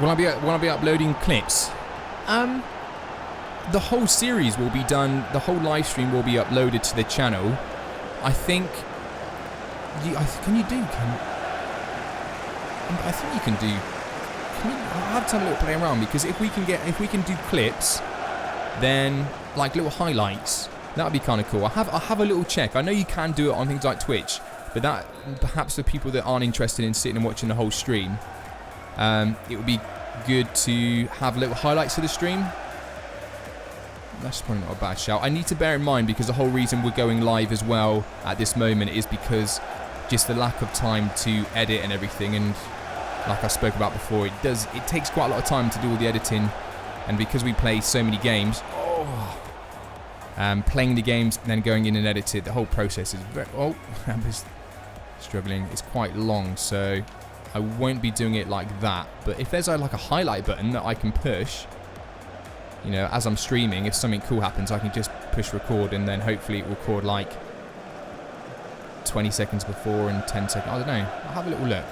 A: Will I be uploading clips? The whole series will be done. The whole live stream will be uploaded to the channel. I think. I think you can do. I have to have a little play around, because if we can do clips, then like little highlights, that would be kind of cool. I'll have a little check. I know you can do it on things like Twitch, but that perhaps for people that aren't interested in sitting and watching the whole stream, it would be good to have little highlights of the stream. That's probably not a bad shout. I need to bear in mind, because the whole reason we're going live as well at this moment is because just the lack of time to edit and everything, and like I spoke about before, it takes quite a lot of time to do all the editing, and because we play so many games, playing the games and then going in and edit it, the whole process is I'm just struggling. It's quite long, so I won't be doing it like that. But if there's like a highlight button that I can push, you know, as I'm streaming, if something cool happens, I can just push record, and then hopefully it will record like 20 seconds before and 10 seconds. I don't know. I'll have a little look.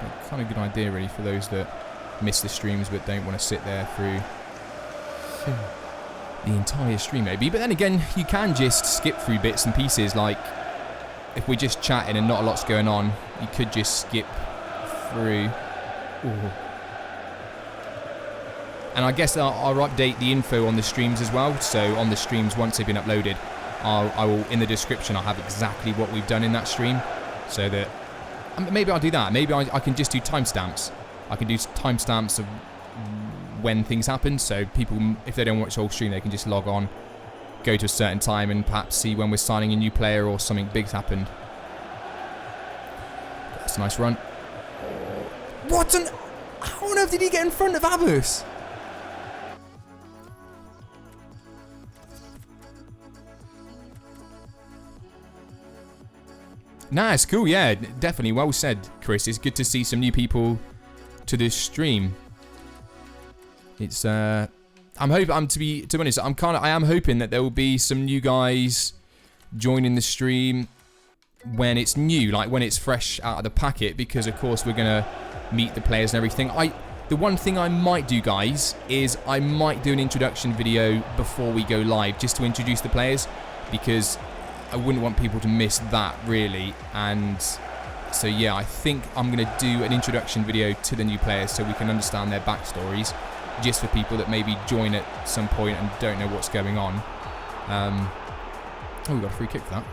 A: But kind of good idea, really, for those that miss the streams but don't want to sit there through the entire stream, maybe. But then again, you can just skip through bits and pieces. Like, if we're just chatting and not a lot's going on, you could just skip through. Ooh. And I guess I'll update the info on the streams as well. So on the streams, once they've been uploaded, I will, in the description, I'll have exactly what we've done in that stream. So that, maybe I'll do that. Maybe I can just do timestamps. I can do timestamps of when things happen. So people, if they don't watch the whole stream, they can just log on, go to a certain time, and perhaps see when we're signing a new player or something big's happened. That's a nice run. What an... How on earth did he get in front of Abus? Nah, it's cool. Yeah, definitely. Well said, Chris. It's good to see some new people to this stream. It's I'm hoping. To be honest, I am hoping that there will be some new guys joining the stream when it's new, like when it's fresh out of the packet, because of course we're gonna meet the players and everything. The one thing I might do, guys, is I might do an introduction video before we go live, just to introduce the players, because I wouldn't want people to miss that, really. And so, yeah, I think I'm going to do an introduction video to the new players so we can understand their backstories, just for people that maybe join at some point and don't know what's going on. Oh, we got a free kick for that.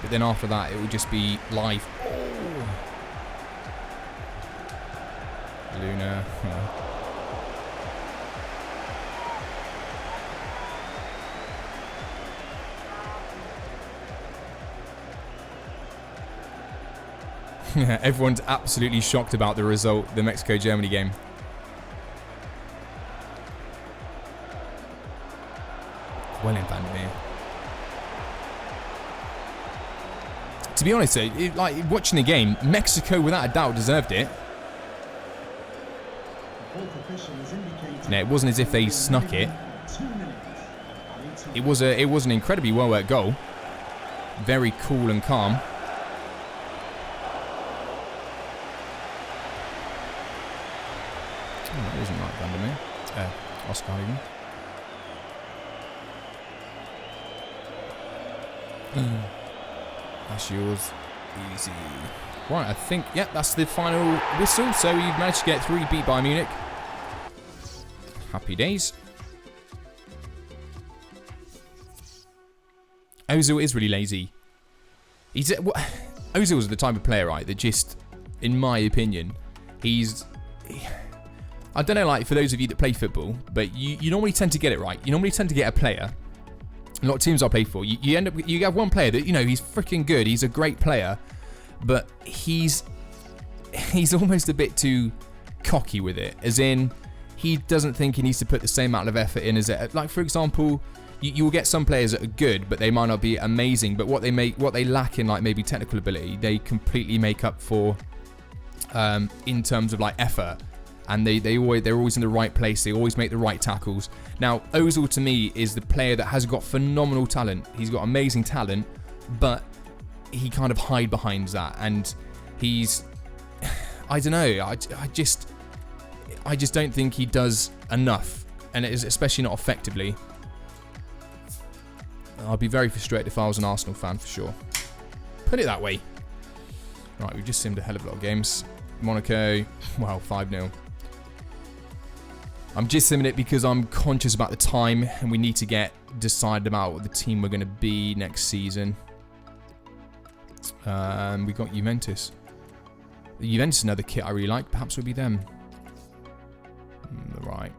A: But then after that, it will just be live. Oh. Luna. Everyone's absolutely shocked about the result, the Mexico-Germany game. Well in Van der Meer. To be honest, like watching the game, Mexico without a doubt deserved it. No, it wasn't as if they snuck it. It was an incredibly well worked goal. Very cool and calm. Oh, that wasn't right, Van der Meer. Oscar even. That's yours. Easy. Right, I think, yeah, that's the final whistle. So you've managed to get 3, beat Bayern Munich. Happy days. Ozil is really lazy. Ozil is the type of player, right, that just, in my opinion, I don't know, like, for those of you that play football, but you normally tend to get it right. You normally tend to get a player. A lot of teams I play for, you end up, you have one player that, you know, he's freaking good. He's a great player, but he's almost a bit too cocky with it. As in, he doesn't think he needs to put the same amount of effort in as it. Like, for example, you will get some players that are good, but they might not be amazing. But what they lack in, like, maybe technical ability, they completely make up for in terms of, like, effort. And they're always in the right place. They always make the right tackles. Now, Ozil to me is the player that has got phenomenal talent. He's got amazing talent, but he kind of hide behind that, and he's, I don't know. I just don't think he does enough, and it is especially not effectively. I'd be very frustrated if I was an Arsenal fan for sure. Put it that way. Right, we've just simmed a hell of a lot of games. Monaco, well, 5-0. I'm just simming it because I'm conscious about the time and we need to get decided about what the team we're going to be next season. We got Juventus. Juventus is another kit I really like. Perhaps it'll be them. Right.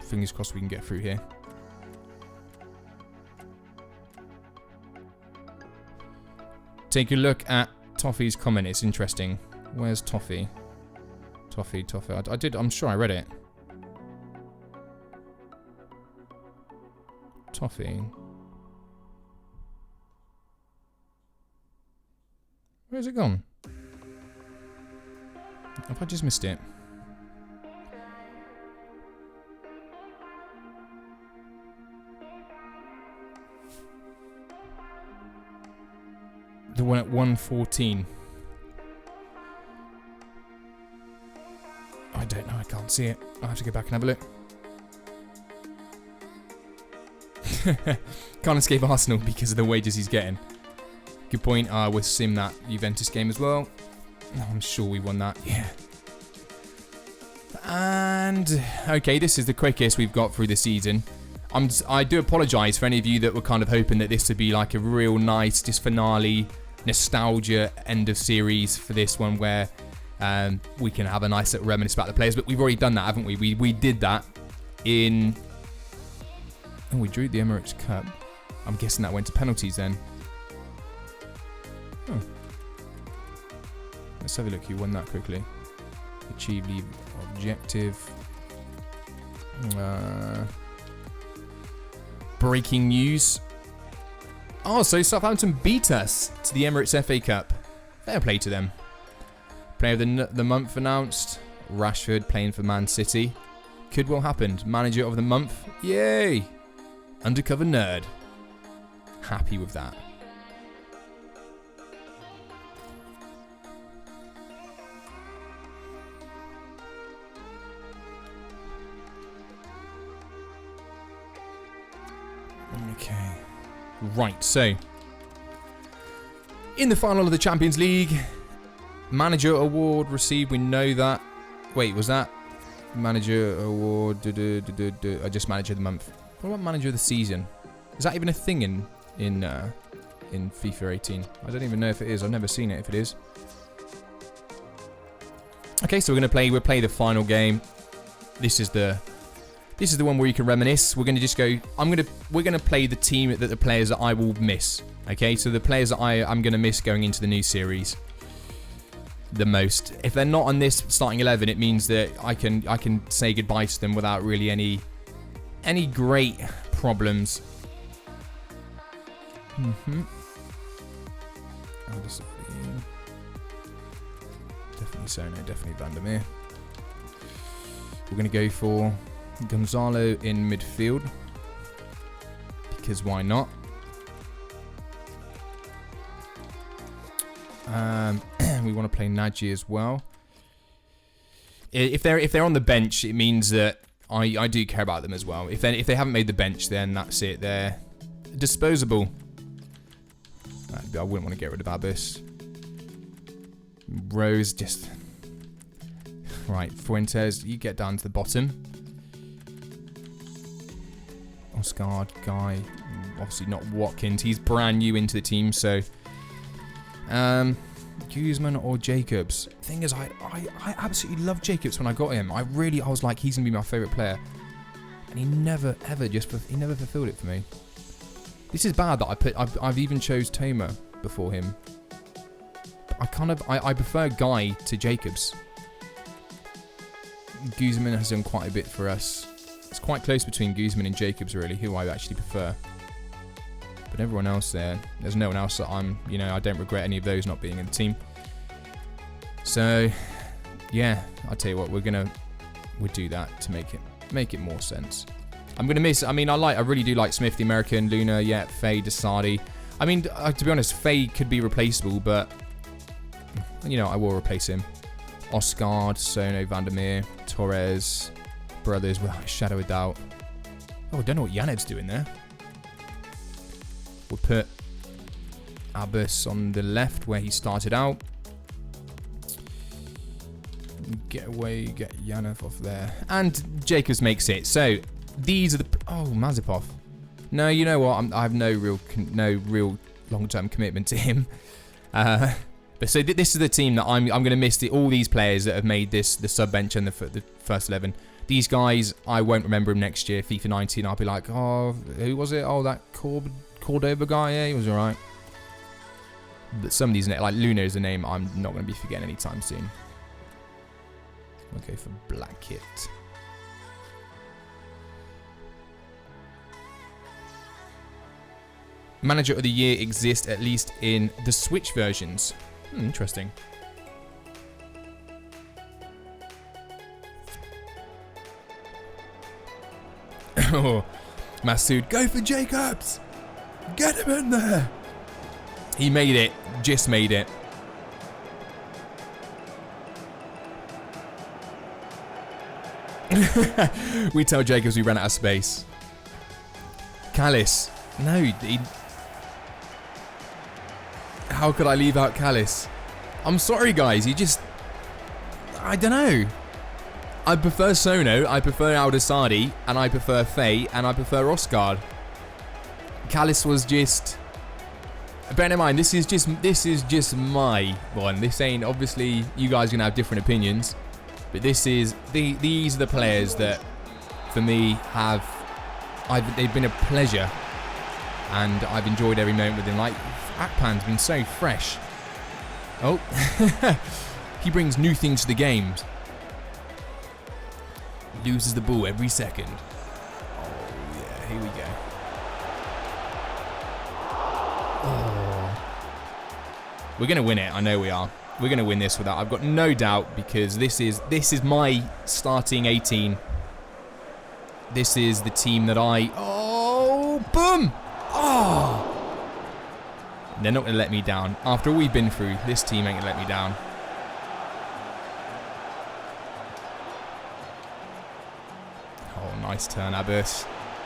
A: Fingers crossed we can get through here. Take a look at Toffee's comment. It's interesting. Where's Toffee? Toffee. I'm sure I read it. Toffee. Where's it gone? Have I just missed it? The one at 1:14. I don't know, I can't see it. I'll have to go back and have a look. Can't escape Arsenal because of the wages he's getting. Good point. We'll sim that Juventus game as well. Oh, I'm sure we won that. Yeah. And, okay, this is the quickest we've got through the season. I do apologise for any of you that were kind of hoping that this would be like a real nice, just finale, nostalgia end of series for this one where we can have a nice little reminisce about the players. But we've already done that, haven't we? We did that in... Oh, we drew the Emirates Cup. I'm guessing that went to penalties then. Oh. Let's have a look who won that quickly. Achieve the objective. Breaking news. Oh, so Southampton beat us to the Emirates FA Cup. Fair play to them. Player of the month announced. Rashford playing for Man City. Could well happen. Manager of the month. Yay! Undercover nerd. Happy with that. Okay. Right, so in the final of the Champions League, manager award received. We know that. Wait, was that manager award? I just manager of the month. What about manager of the season? Is that even a thing in FIFA 18? I don't even know if it is. I've never seen it. If it is, okay. So we'll play the final game. This is the one where you can reminisce. We're gonna just go. We're gonna play the team that the players that I will miss. Okay, so the players that I'm gonna miss going into the new series the most. If they're not on this starting 11, it means that I can say goodbye to them without really any great problems. Definitely Sono, definitely Vandermeer. We're gonna go for Gonzalo in midfield, because why not? We want to play Nagy as well. If they're on the bench, it means that I do care about them as well. If they haven't made the bench, then that's it. They're disposable. I wouldn't want to get rid of Abbas. Rose just right. Fuentes, you get down to the bottom. Oscar guy, obviously not Watkins. He's brand new into the team, so Guzman or Jacobs. Thing is, I absolutely loved Jacobs when I got him. I was like, he's gonna be my favorite player, and he never fulfilled it for me. This is bad that I've even chose Toma before him. I prefer Guy to Jacobs. Guzman has done quite a bit for us. It's quite close between Guzman and Jacobs, really, who I actually prefer. But everyone else there's no one else that I don't regret any of those not being in the team. So, yeah, I'll tell you what, we'll do that to make it more sense. I'm gonna miss. I really do like Smith, the American, Luna, yeah, Faye, Desardi. To be honest, Faye could be replaceable, but I will replace him. Oscar, Sono, Vandermeer, Torres, Brothers, without a shadow of doubt. Oh, I don't know what Yanev's doing there. We'll put Abbas on the left where he started out. Get Yanev off there. And Jacobs makes it. So, these are the... Oh, Mazepov. No, you know what? I have no real long-term commitment to him. But so this is the team that I'm going to miss. All these players that have made the sub-bench and the first 11. These guys, I won't remember them next year. FIFA 19, I'll be like, oh, who was it? Oh, that Cordoba guy? Yeah, he was alright. But some of these, like Luna is a name I'm not going to be forgetting anytime soon. We'll go for Black Kit. Manager of the Year exists at least in the Switch versions. Interesting. Oh, Masood, go for Jacobs! Get him in there! He made it. Just made it. We tell Jacobs we ran out of space. Callis. No, how could I leave out Callis? I'm sorry, guys. I don't know. I prefer Sono, I prefer Aldasadi, and I prefer Faye, and I prefer Oscar. Callis was just... Bear in mind, this is just my one. This ain't... Obviously, you guys are going to have different opinions. But this is... These are the players that, for me, they've been a pleasure. And I've enjoyed every moment with him. Like, Akpan's been so fresh. Oh. He brings new things to the game. Loses the ball every second. Oh, yeah. Here we go. We're going to win it. I know we are. We're going to win this without. I've got no doubt because this is my starting 18. This is the team that I... Oh, boom! Oh! They're not going to let me down. After all we've been through, this team ain't going to let me down. Oh, nice turn, Abbas.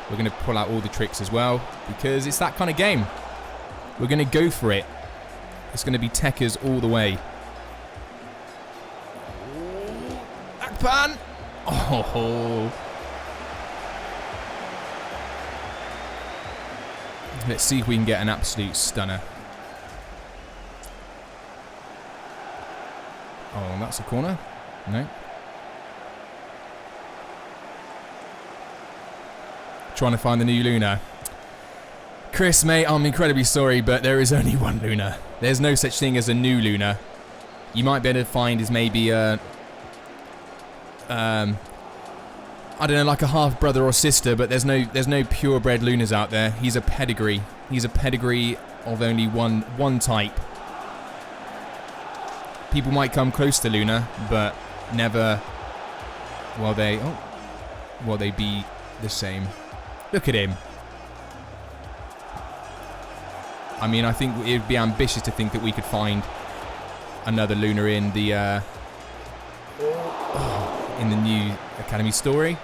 A: We're going to pull out all the tricks as well because it's that kind of game. We're going to go for it. It's going to be techers all the way. Akpan! Oh. Let's see if we can get an absolute stunner. Oh, that's a corner. No. Trying to find the new Luna. Chris, mate, I'm incredibly sorry, but there is only one Luna. There's no such thing as a new Luna. You might be able to find is maybe a... I don't know, like a half brother or sister, but there's no purebred Lunas out there. He's a pedigree. He's a pedigree of only one type. People might come close to Luna, but never will they be the same. Look at him. I mean, I think it would be ambitious to think that we could find another Luna in the new Academy story.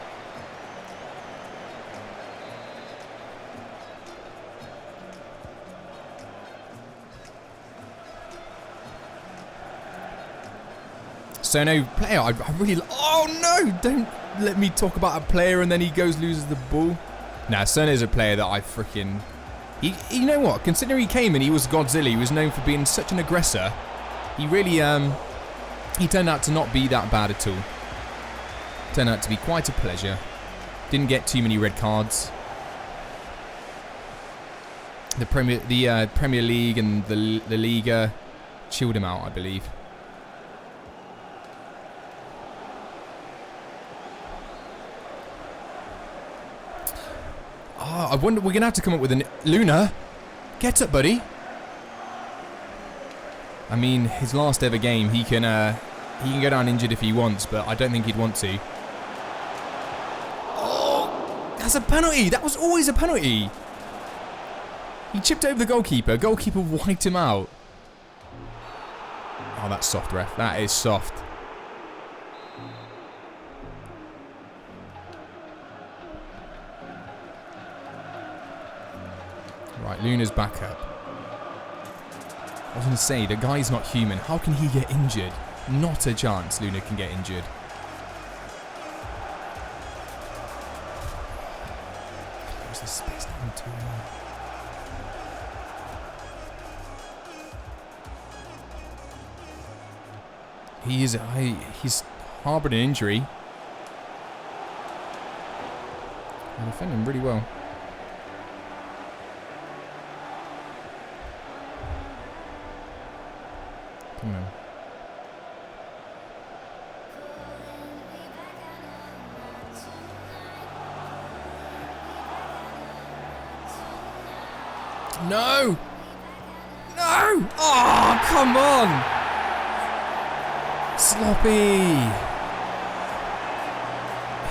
A: So no player, I really... Oh no! Don't let me talk about a player and then he loses the ball. Nah, Sono's a player that I freaking... You know what? Considering he came and he was Godzilla, he was known for being such an aggressor. He really, he turned out to not be that bad at all. Turned out to be quite a pleasure. Didn't get too many red cards. The Premier League and the Liga chilled him out, I believe. Oh, I wonder, we're gonna have to come up with a Luna. Get up, buddy. I mean, his last ever game, he can go down injured if he wants, but I don't think he'd want to. Oh, that's a penalty. That was always a penalty. He chipped over the goalkeeper. Goalkeeper wiped him out. Oh, that's soft, ref. That is soft. Right, Luna's back up. I was going to say, the guy's not human. How can he get injured? Not a chance Luna can get injured. Close the space down too long. He's harboured an injury. I'm defending him really well. Come on. No! No! Oh, come on! Sloppy!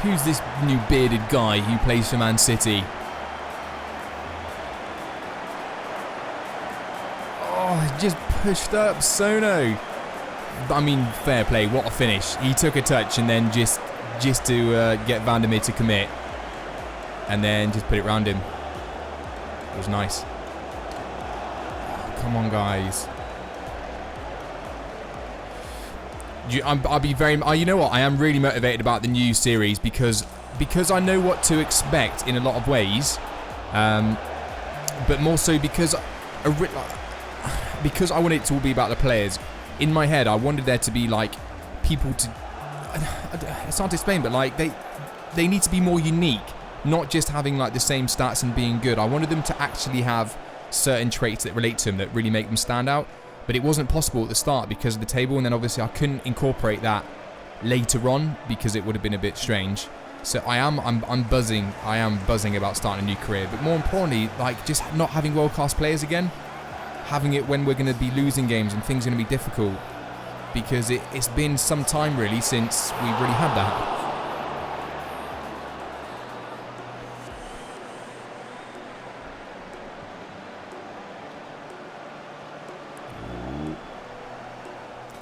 A: Who's this new bearded guy who plays for Man City? Oh, just pushed up Sono. I mean, fair play. What a finish. He took a touch and then just to get Van der Meer to commit. And then just put it round him. It was nice. Oh, come on, guys. I'll be very... you know what? I am really motivated about the new series because I know what to expect in a lot of ways. But more so because I want it to all be about the players. In my head, I wanted there to be like people to... It's hard to explain, but like they need to be more unique. Not just having like the same stats and being good. I wanted them to actually have certain traits that relate to them that really make them stand out. But it wasn't possible at the start because of the table, and then obviously I couldn't incorporate that later on because it would have been a bit strange. So I'm buzzing. I am buzzing about starting a new career. But more importantly, like just not having world-class players again. having it when we're going to be losing games and things are going to be difficult, because it's been some time really since we really had that.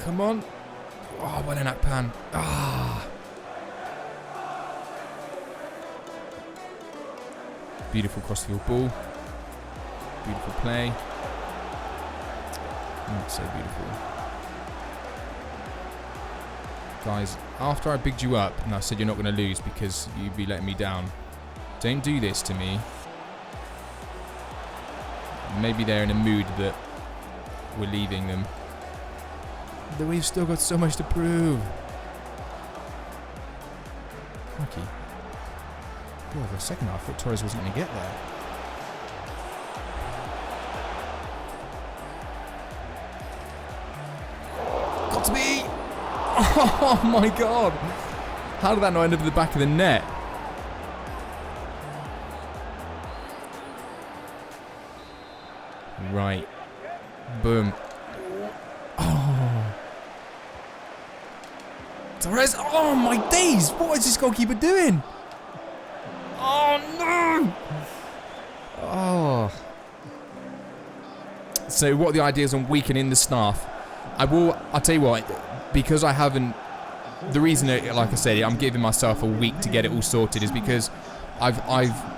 A: Come on. Oh, well in that pan. Ah. Beautiful cross-field ball. Beautiful play. Not so beautiful. Guys, after I bigged you up and I said you're not going to lose because you'd be letting me down, don't do this to me. Maybe they're in a mood that we're leaving them. But we've still got so much to prove. Okay. Oh, for a second I thought Torres wasn't going to get there. Got to be! Oh my god! How did that not end up at the back of the net? Right. Boom. Oh. Torres! Oh my days! What is this goalkeeper doing? Oh no! Oh. So what are the ideas on weakening the staff? I'll tell you what, because I haven't, the reason that, like I said, I'm giving myself a week to get it all sorted is because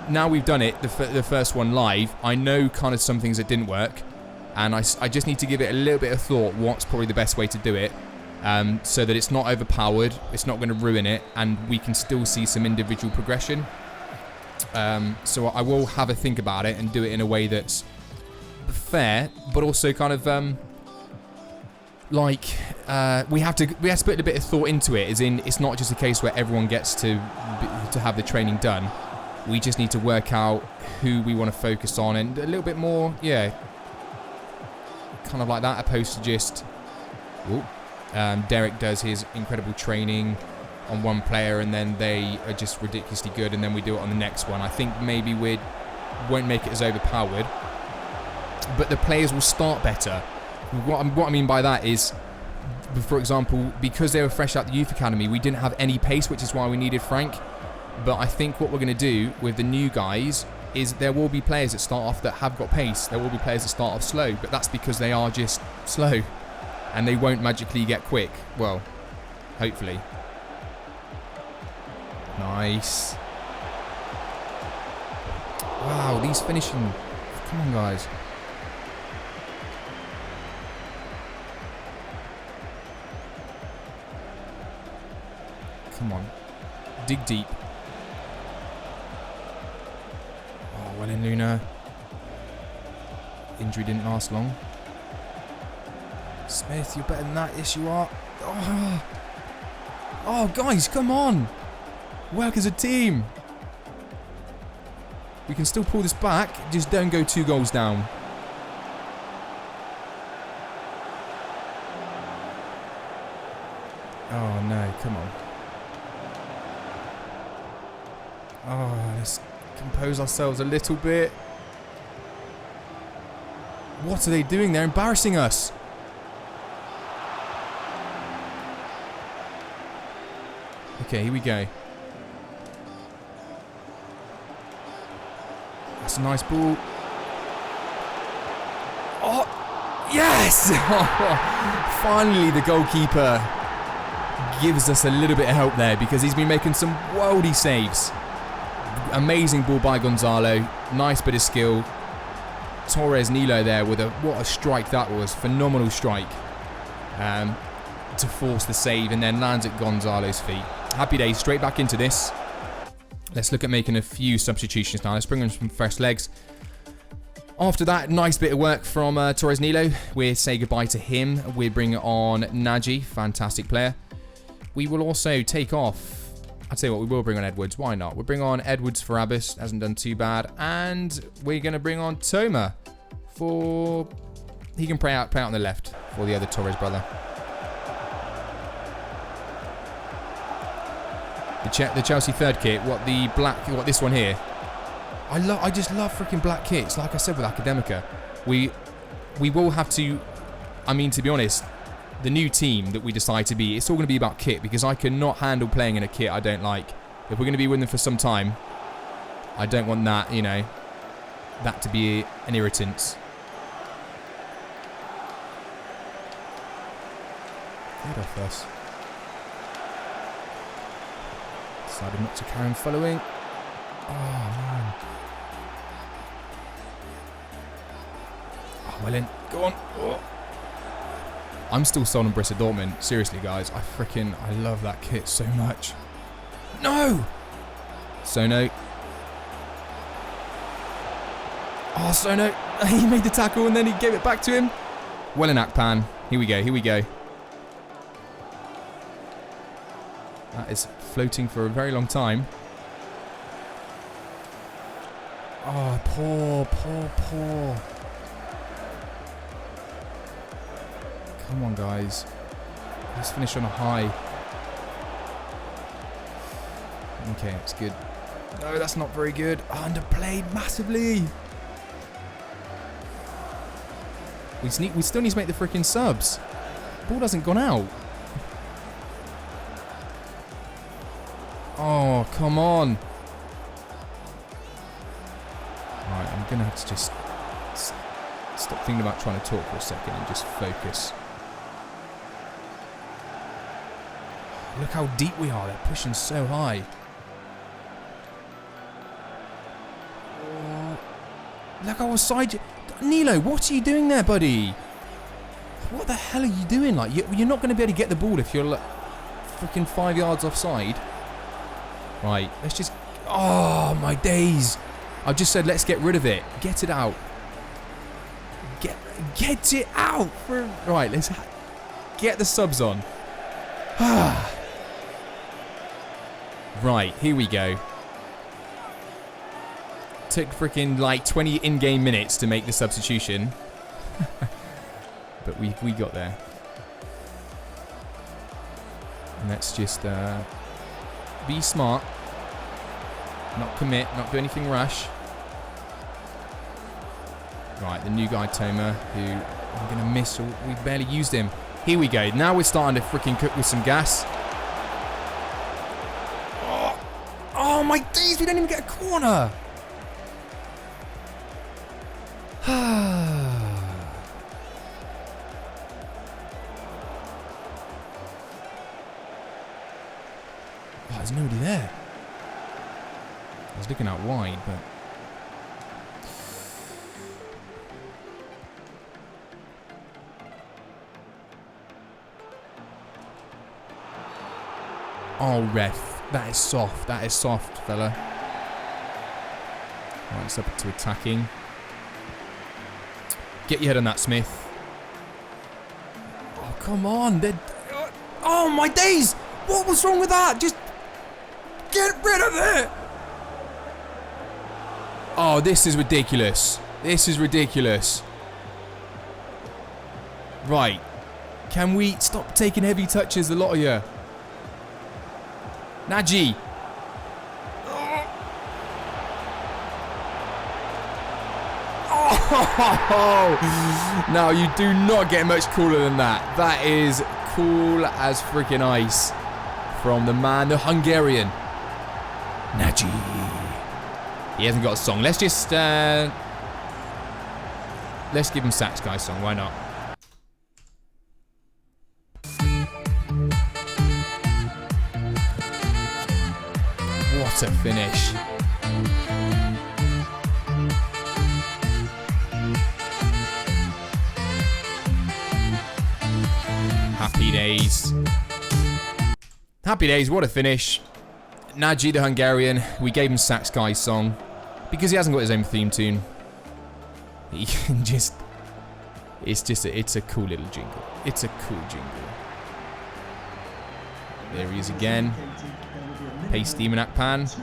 A: now we've done it, the first one live, I know kind of some things that didn't work, and I just need to give it a little bit of thought what's probably the best way to do it, so that it's not overpowered, it's not going to ruin it, and we can still see some individual progression. So I will have a think about it and do it in a way that's fair, but also kind of we have to put a bit of thought into it, as in it's not just a case where everyone gets to have the training done. We just need to work out who we want to focus on and a little bit more, yeah, kind of like that, opposed to just Derek does his incredible training on one player and then they are just ridiculously good and then we do it on the next one. I think maybe we won't make it as overpowered, but the players will start better. What I mean by that is, for example, because they were fresh out the youth academy, we didn't have any pace, which is why we needed Frank. But I think what we're going to do with the new guys is there will be players that start off that have got pace. There will be players that start off slow, but that's because they are just slow. And they won't magically get quick. Well, hopefully. Nice. Wow, these finishing. Come on, guys. Come on. Dig deep. Oh, well in, Luna. Injury didn't last long. Smith, you're better than that. Yes, you are. Oh, guys, come on. Work as a team. We can still pull this back. Just don't go 2 goals down. Oh, no. Come on. Oh, let's compose ourselves a little bit. What are they doing? They're embarrassing us. Okay, here we go. That's a nice ball. Oh, yes! Finally, the goalkeeper gives us a little bit of help there because he's been making some worldy saves. Amazing ball by Gonzalo. Nice bit of skill. Torres Nilo there with what a strike that was. Phenomenal strike. To force the save and then lands at Gonzalo's feet. Happy days. Straight back into this. Let's look at making a few substitutions now. Let's bring in some fresh legs. After that, nice bit of work from Torres Nilo. We'll say goodbye to him. We'll bring on Naji. Fantastic player. We will also take off... I'll tell you what, we will bring on Edwards. Why not? We'll bring on Edwards for Abbas. Hasn't done too bad. And we're going to bring on Toma for... He can play out on the left for the other Torres brother. The Chelsea third kit. What this one here. I just love freaking black kits. Like I said with Academica. we will have to, I mean, to be honest, the new team that we decide to be, it's all going to be about kit, because I cannot handle playing in a kit I don't like. If we're going to be with them for some time, I don't want that, you know, that to be an irritant. Get off us. Decided not to carry on following. Oh, man. Oh, well in. Go on. Oh. I'm still sold on Borussia Dortmund. Seriously, guys. I love that kit so much. No! Sono. Oh, Sono. He made the tackle and then he gave it back to him. Well in Akpan. Here we go. Here we go. That is floating for a very long time. Oh, poor. Come on, guys. Let's finish on a high. Okay, that's good. No, that's not very good. Underplayed massively. We still need to make the freaking subs. Ball hasn't gone out. Oh, come on. Right, I'm going to have to just stop thinking about trying to talk for a second and just focus. Look how deep we are. They're pushing so high. Oh, look how offside. Nilo, what are you doing there, buddy? What the hell are you doing? Like, you're not going to be able to get the ball if you're like, freaking 5 yards offside. Right, let's just... Oh, my days. I've just said let's get rid of it. Get it out. Get it out. Right, let's get the subs on. Right, here we go. Took freaking like 20 in-game minutes to make the substitution. But we got there. And let's just be smart. Not commit, not do anything rash. Right, the new guy, Toma, who I'm going to miss. We barely used him. Here we go. Now we're starting to freaking cook with some gas. Oh my days, we don't even get a corner. Oh, there's nobody there. I was looking out wide, but... Oh, ref. That is soft. That is soft, fella. Right, it's up to attacking. Get your head on that, Smith. Oh, come on. Oh, my days. What was wrong with that? Just get rid of it. Oh, this is ridiculous. This is ridiculous. Right. Can we stop taking heavy touches, a lot of you? Naji. Oh, no, you do not get much cooler than that. That is cool as freaking ice from the man, the Hungarian. Naji. He hasn't got a song. Let's just let's give him Sax Guy's song. Why not? What a finish. Happy days. Happy days, what a finish. Naji the Hungarian, we gave him Sax Guy's song because he hasn't got his own theme tune. He can just... It's a cool little jingle. It's a cool jingle. There he is again. Pace Demon Akpan.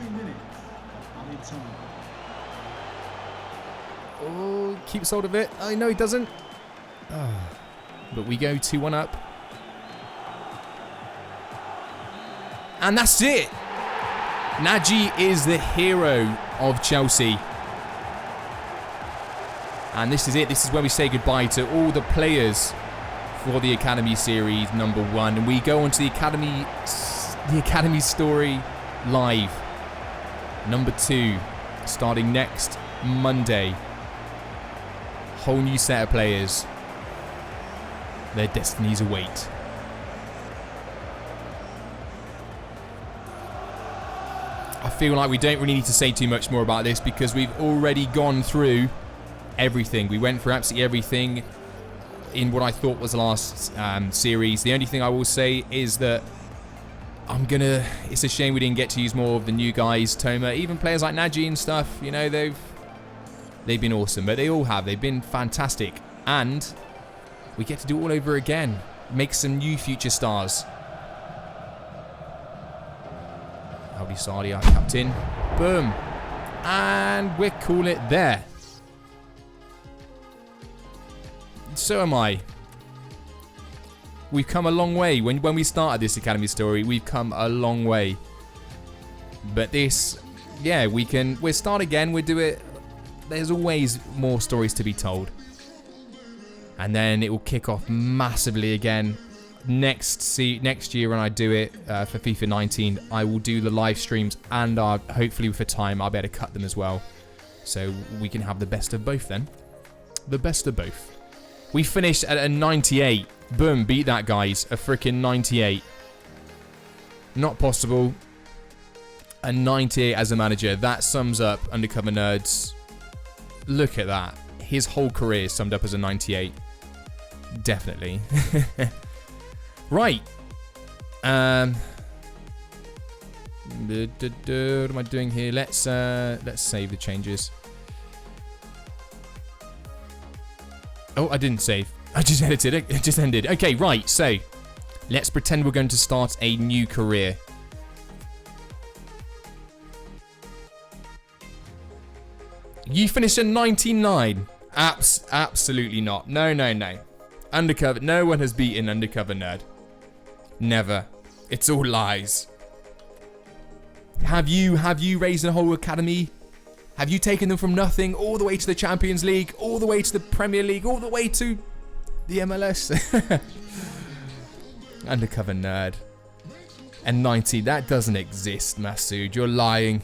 A: Oh, keeps hold of it. I know he doesn't. Oh. But we go 2-1 up. And that's it. Naji is the hero of Chelsea. And this is it. This is where we say goodbye to all the players for the Academy Series #1. And we go on to the Academy Story Live #2, starting next Monday. Whole new set of players. Their destinies await. I feel like we don't really need to say too much more about this because we've already gone through everything. We went through absolutely everything in what I thought was the last series. The only thing I will say is that it's a shame we didn't get to use more of the new guys, Toma, even players like Naji and stuff. You know, they've been awesome, but they all have. They've been fantastic, and we get to do it all over again. Make some new future stars. Aldi Sardi, our captain. Boom. And we'll call it there. So am I. We've come a long way. When we started this Academy story, we've come a long way. But this, yeah, we'll start again. We'll do it. There's always more stories to be told. And then it will kick off massively again. Next year when I do it for FIFA 19, I will do the live streams, and hopefully for time I'll be able to cut them as well. So we can have the best of both then. The best of both. We finished at a 98. Boom, beat that, guys. A freaking 98. Not possible. A 98 as a manager. That sums up Undercover Nerds. Look at that. His whole career is summed up as a 98. Definitely. Right. What am I doing here? Let's save the changes. Oh, I didn't save. I just edited it. It just ended. Okay, right. So, let's pretend we're going to start a new career. You finished at 99. Absolutely not. No. Undercover. No one has beaten Undercover Nerd. Never. It's all lies. Have you raised a whole academy? Have you taken them from nothing all the way to the Champions League, all the way to the Premier League, all the way to the MLS? Undercover Nerd. And 90, that doesn't exist, Masood. You're lying.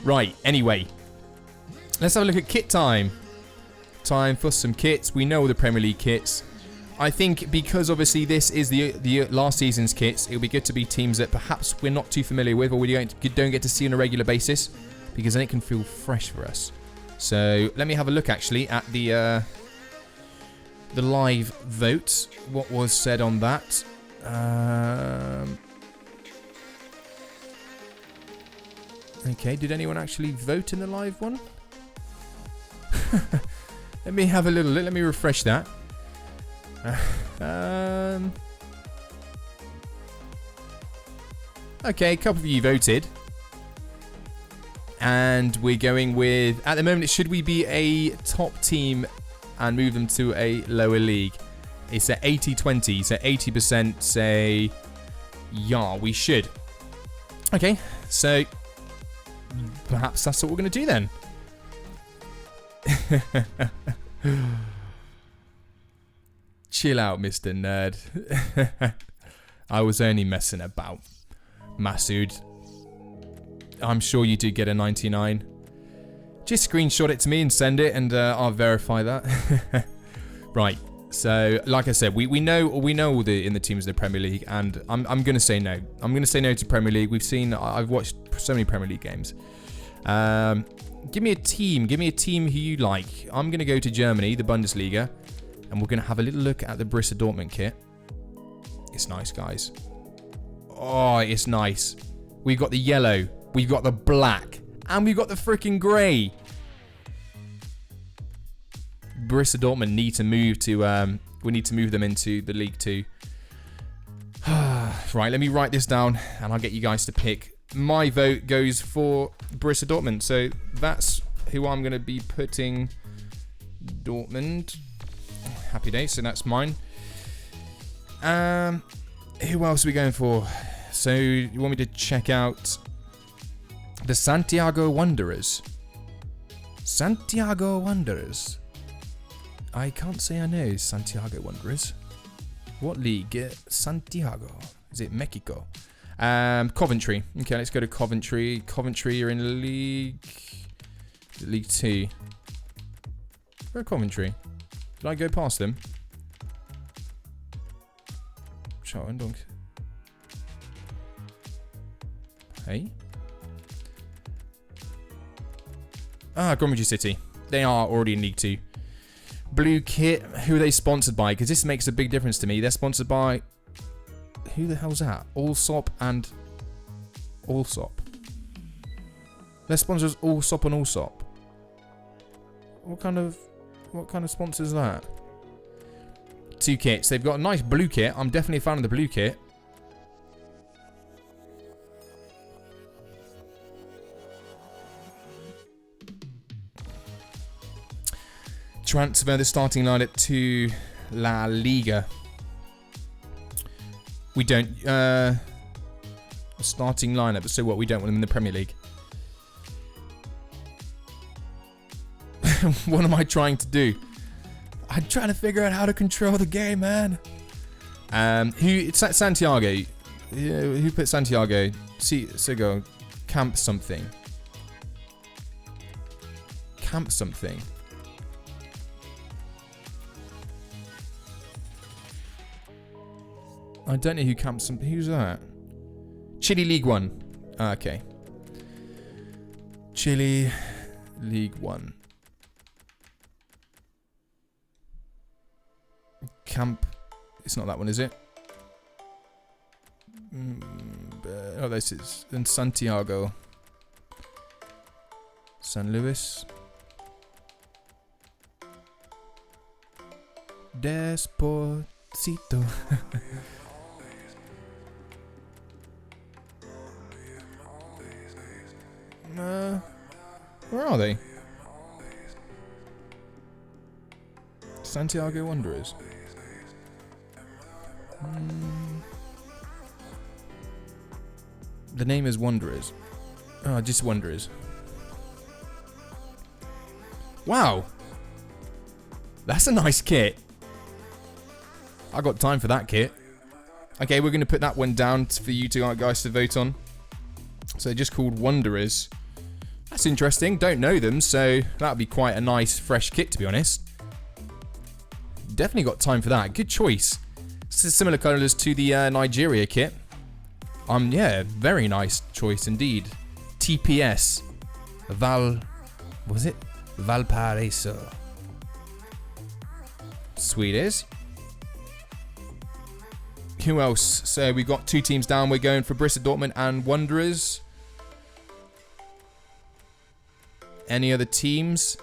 A: Right, anyway. Let's have a look at kit time. Time for some kits. We know all the Premier League kits. I think because obviously this is the last season's kits, it'll be good to be teams that perhaps we're not too familiar with or we don't get to see on a regular basis, because then it can feel fresh for us. So let me have a look actually at the live vote. What was said on that? Okay, did anyone actually vote in the live one? Let me have a little look. Let me refresh that. Okay, a couple of you voted. And we're going with, at the moment, should we be a top team and move them to a lower league? It's at 80-20, so 80% say, yeah, we should. Okay, so perhaps that's what we're going to do then. Chill out, Mr. Nerd. I was only messing about. Masood, I'm sure you do get a 99. Just screenshot it to me and send it, and I'll verify that. Right. So, like I said, we know all in the teams in the Premier League, and I'm gonna say no. I'm gonna say no to Premier League. I've watched so many Premier League games. Give me a team. Give me a team who you like. I'm gonna go to Germany, the Bundesliga, and we're gonna have a little look at the Borussia Dortmund kit. It's nice, guys. Oh, it's nice. We've got the yellow, we've got the black, and we've got the freaking grey. Borussia Dortmund need to move to, we need to move them into the League 2. Right, let me write this down, and I'll get you guys to pick. My vote goes for Borussia Dortmund, so that's who I'm going to be putting. Dortmund. Happy days, so that's mine. Who else are we going for? So, you want me to check out the Santiago Wanderers? Santiago Wanderers. I can't say I know Santiago Wanderers. What league? Santiago. Is it Mexico? Coventry. Okay, let's go to Coventry. Coventry are in League 2. Where are Coventry? Did I go past them? Hey? Gromwich City. They are already in League 2. Blue kit. Who are they sponsored by? Because this makes a big difference to me. They're sponsored by... Who the hell's that? Allsop and... Allsop. Their sponsors Allsop and Allsop. What kind of sponsor is that? 2 kits. They've got a nice blue kit. I'm definitely a fan of the blue kit. Transfer the starting lineup to La Liga. We don't. Starting lineup. So what? We don't want them in the Premier League. What am I trying to do? I'm trying to figure out how to control the game, man. It's Santiago. Who put Santiago? Go. Camp something. Camp something. I don't know who camps some. Who's that? Chile League 1. Okay. Chile League 1. Camp. It's not that one, is it? Oh, this is in Santiago. San Luis. Despacito. Where are they? Santiago Wanderers. The name is Wanderers. Oh, just Wanderers. Wow. That's a nice kit. I got time for that kit. Okay, we're going to put that one down for you two guys to vote on. So just called Wanderers. That's interesting. Don't know them, so that would be quite a nice, fresh kit, to be honest. Definitely got time for that. Good choice. This is similar colours to the Nigeria kit. Yeah, very nice choice indeed. TPS. Was it? Valparaiso. Sweet is. Who else? So we got 2 teams down. We're going for Borussia Dortmund and Wanderers. Any other teams?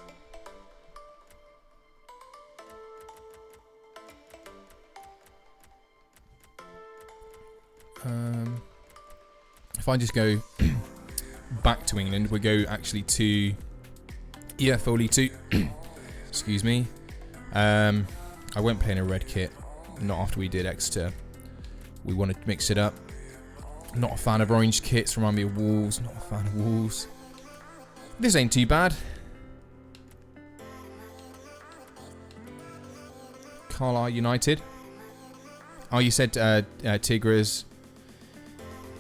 A: If I just go back to England, we go actually to EFL League 2. Excuse me. I won't play in a red kit. Not after we did Exeter. We want to mix it up. Not a fan of orange kits. Remind me of Wolves. Not a fan of Wolves. This ain't too bad. Carlisle United. Oh, you said Tigres.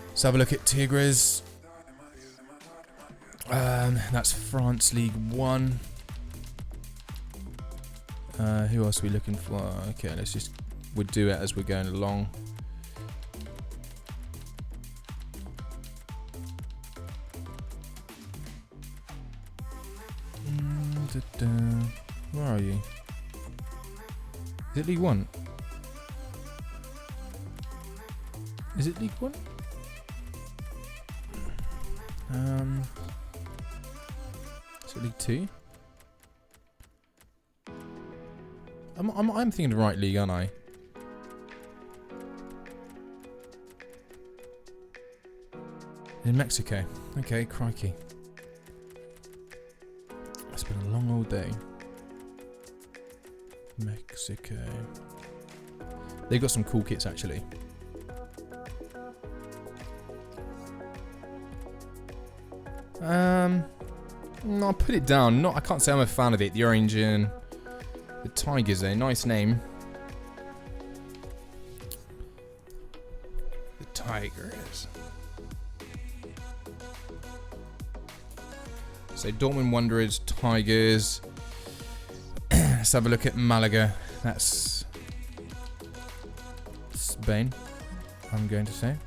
A: Let's have a look at Tigres. That's France League 1. Who else are we looking for? Okay, we'll do it as we're going along. Where are you? Is it League 1? Is it League 1? Is it League 2? I'm thinking the right league, aren't I? In Mexico. Okay, crikey. It's been a long old day. Mexico. They've got some cool kits actually. No, I'll put it down. I can't say I'm a fan of it. The orange and the Tigers, though. Nice name. The Tigers. So Dortmund Wanderers, Tigers. Let's have a look at Malaga. That's Spain, I'm going to say.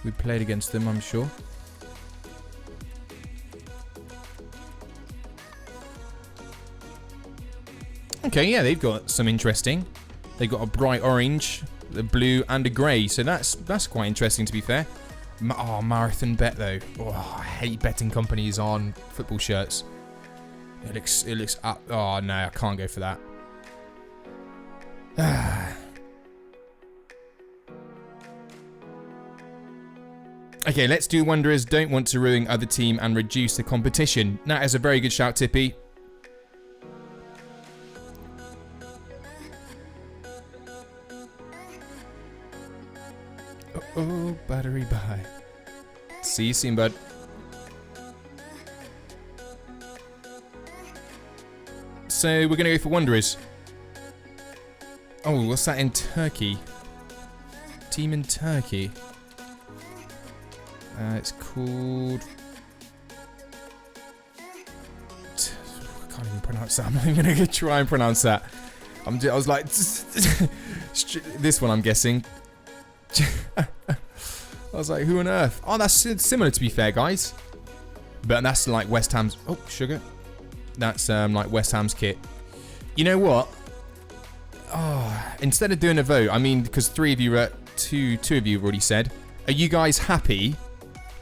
A: We played against them, I'm sure. Okay, yeah, they've got some interesting. They've got a bright orange, a blue, and a grey. So that's quite interesting, to be fair. Marathon bet though. Oh, I hate betting companies on football shirts. It looks up. Oh no, I can't go for that. Okay, let's do Wanderers. Don't want to ruin other team and reduce the competition. That is a very good shout, Tippy. Oh, battery bye. See you soon, bud. So we're going to go for Wanderers. Oh, what's that in Turkey? Team in Turkey. It's called... I can't even pronounce that. I'm not even going to try and pronounce that. I was like... This one, I'm guessing. I was like, who on earth? Oh, that's similar, to be fair, guys. But that's like West Ham's... Oh, sugar. That's like West Ham's kit. You know what? Oh, instead of doing a vote, I mean, because two of you have already said, are you guys happy?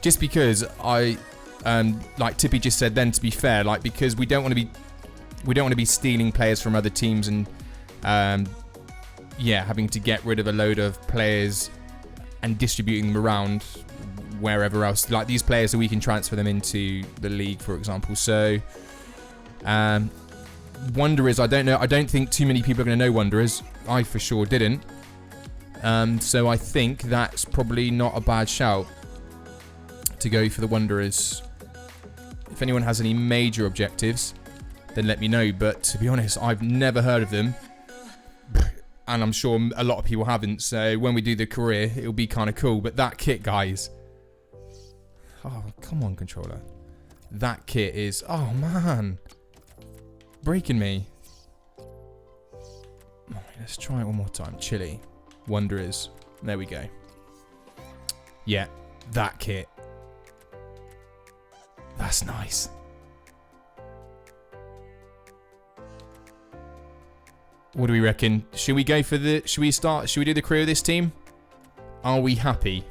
A: Just because like Tippy just said then, to be fair, like, because we don't want to be stealing players from other teams and yeah, having to get rid of a load of players and distributing them around wherever else. Like, these players, so we can transfer them into the league, for example. So Wanderers, I don't know. I don't think too many people are going to know Wanderers. I for sure didn't. So I think that's probably not a bad shout to go for the Wanderers. If anyone has any major objectives, then let me know. But to be honest, I've never heard of them. And I'm sure a lot of people haven't. So when we do the career, it'll be kind of cool. But that kit, guys. Oh, come on, controller. That kit is... Oh, man. Breaking me. Let's try it one more time. Chile. Wanderers. There we go. Yeah, that kit. That's nice. What do we reckon? Should we go for the... Should we do the career of this team? Are we happy?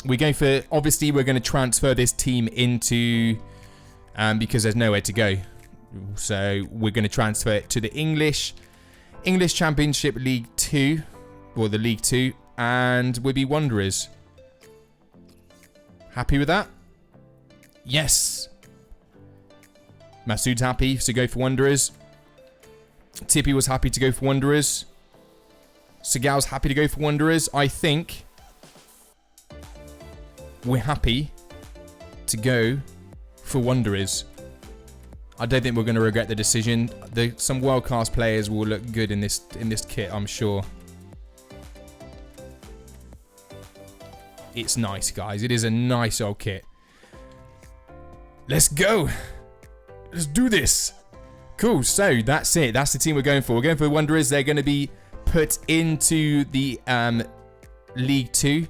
A: We go for... Obviously, we're going to transfer this team into... because there's nowhere to go. So, we're going to transfer it to the English Championship League 2. Or the League 2. And we'll be Wanderers. Happy with that? Yes. Masood's happy to go for Wanderers. Tippy was happy to go for Wanderers. Sigal's happy to go for Wanderers. I think we're happy to go for Wanderers. I don't think we're going to regret the decision. Some world-class players will look good in this kit, I'm sure. It's nice, guys. It is a nice old kit. Let's go. Let's do this. Cool. So that's it. That's the team we're going for. We're going for the Wanderers. They're going to be put into the League 2.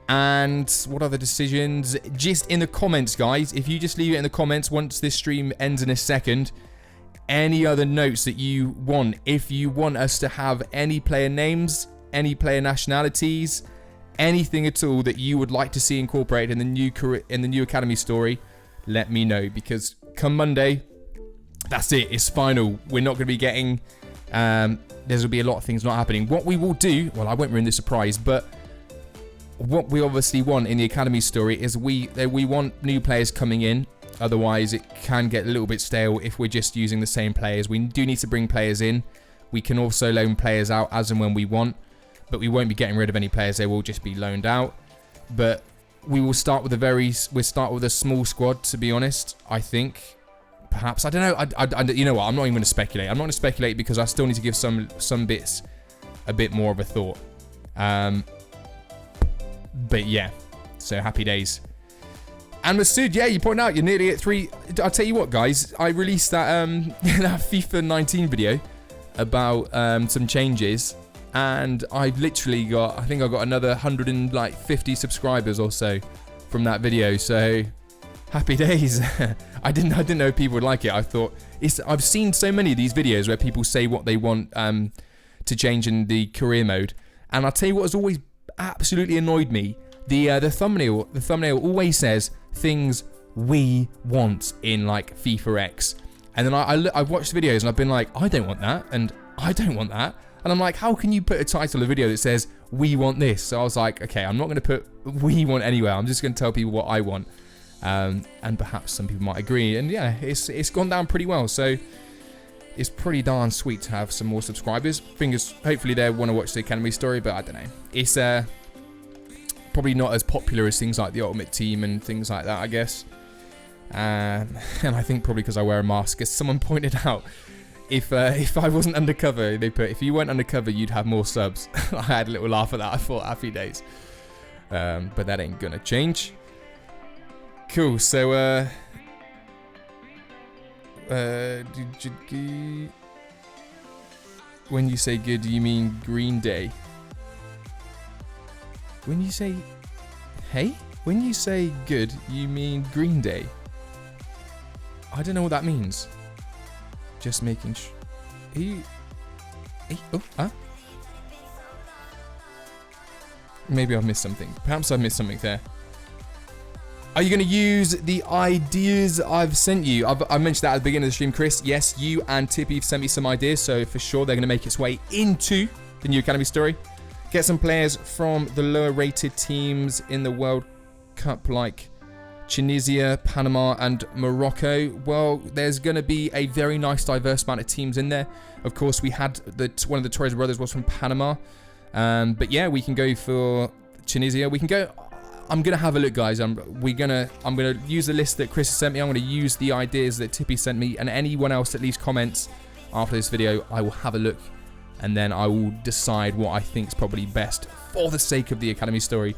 A: And what other decisions? Just in the comments, guys. If you just leave it in the comments once this stream ends in a second. Any other notes that you want. If you want us to have any player names, any player nationalities, anything at all that you would like to see incorporated in the new academy story, let me know. Because come Monday, that's it. It's final. We're not going to be getting... there will be a lot of things not happening. What we will do... Well, I won't ruin the surprise, but... What we obviously want in the academy story is we want new players coming in. Otherwise, it can get a little bit stale if we're just using the same players. We do need to bring players in. We can also loan players out as and when we want. But we won't be getting rid of any players. They will just be loaned out. But we'll start with a small squad, to be honest. I think perhaps, I don't know. You know what? I'm not even going to speculate. I'm not going to speculate because I still need to give some bits a bit more of a thought. But yeah, so happy days. And Masood, yeah, you point out you're nearly at 3. I'll tell you what, guys. I released that that FIFA 19 video about some changes, and I've literally got, I think I got another 150 subscribers or so from that video. So happy days. I didn't know people would like it. I thought I've seen so many of these videos where people say what they want to change in the career mode, and I'll tell you what has always absolutely annoyed me. The thumbnail always says things we want in like FIFA X, and then I've watched videos and I've been like, I don't want that, and I don't want that, and I'm like, how can you put a title of a video that says we want this? So I was like, okay, I'm not going to put we want anywhere. I'm just going to tell people what I want, and perhaps some people might agree. And yeah, it's gone down pretty well. So it's pretty darn sweet to have some more subscribers. Hopefully they want to watch the Academy story, but I don't know. It's probably not as popular as things like the Ultimate Team and things like that, I guess. And I think probably because I wear a mask, as someone pointed out, if I wasn't undercover, they put, if you weren't undercover, you'd have more subs. I had a little laugh at that. I thought, happy days. But that ain't gonna change. Cool. So when you say good, do you mean Green Day? When you say, hey? When you say good, you mean Green Day? I don't know what that means. Just making sure. Maybe I've missed something. Perhaps I've missed something there. Are you going to use the ideas I've sent you? I mentioned that at the beginning of the stream, Chris. Yes, you and Tippy have sent me some ideas, so for sure they're going to make its way into the new Academy story. Get some players from the lower rated teams in the World Cup like Tunisia, Panama and Morocco. Well, there's going to be a very nice diverse amount of teams in there. Of course, we had one of the Torres brothers was from Panama. But yeah, we can go for Tunisia. We can go. I'm going to have a look, guys. I'm going to use the list that Chris has sent me. I'm going to use the ideas that Tippy sent me, and anyone else that leaves comments after this video, I will have a look. And then I will decide what I think is probably best for the sake of the Academy story.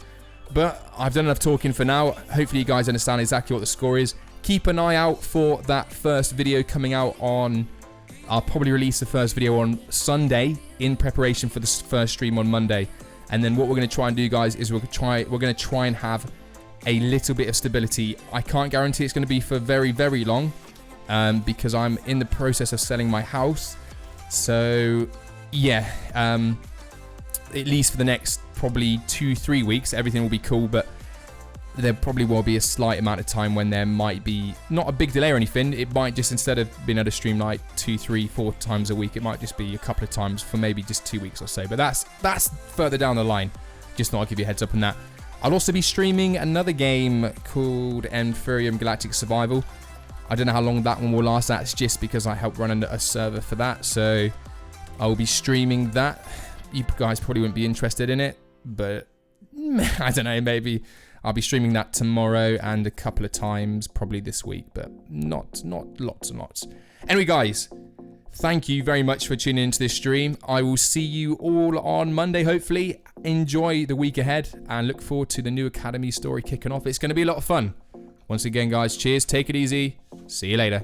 A: But I've done enough talking for now. Hopefully you guys understand exactly what the score is. Keep an eye out for that first video coming out on... I'll probably release the first video on Sunday in preparation for the first stream on Monday. And then what we're going to try and do, guys, is we're going to try and have a little bit of stability. I can't guarantee it's going to be for very, very long because I'm in the process of selling my house. So... yeah, at least for the next probably 2-3 weeks, everything will be cool, but there probably will be a slight amount of time when there might be not a big delay or anything. It might just, instead of being able to stream like 2, 3, 4 times a week, it might just be a couple of times for maybe just 2 weeks or so. But that's further down the line. Just thought I'd give you a heads up on that. I'll also be streaming another game called Enfurium Galactic Survival. I don't know how long that one will last. That's just because I help run a server for that, so I'll be streaming that. You guys probably wouldn't be interested in it, but I don't know, maybe I'll be streaming that tomorrow and a couple of times probably this week, but not lots and lots. Anyway, guys, thank you very much for tuning into this stream. I will see you all on Monday, hopefully. Enjoy the week ahead and look forward to the new Academy story kicking off. It's going to be a lot of fun. Once again, guys, cheers. Take it easy. See you later.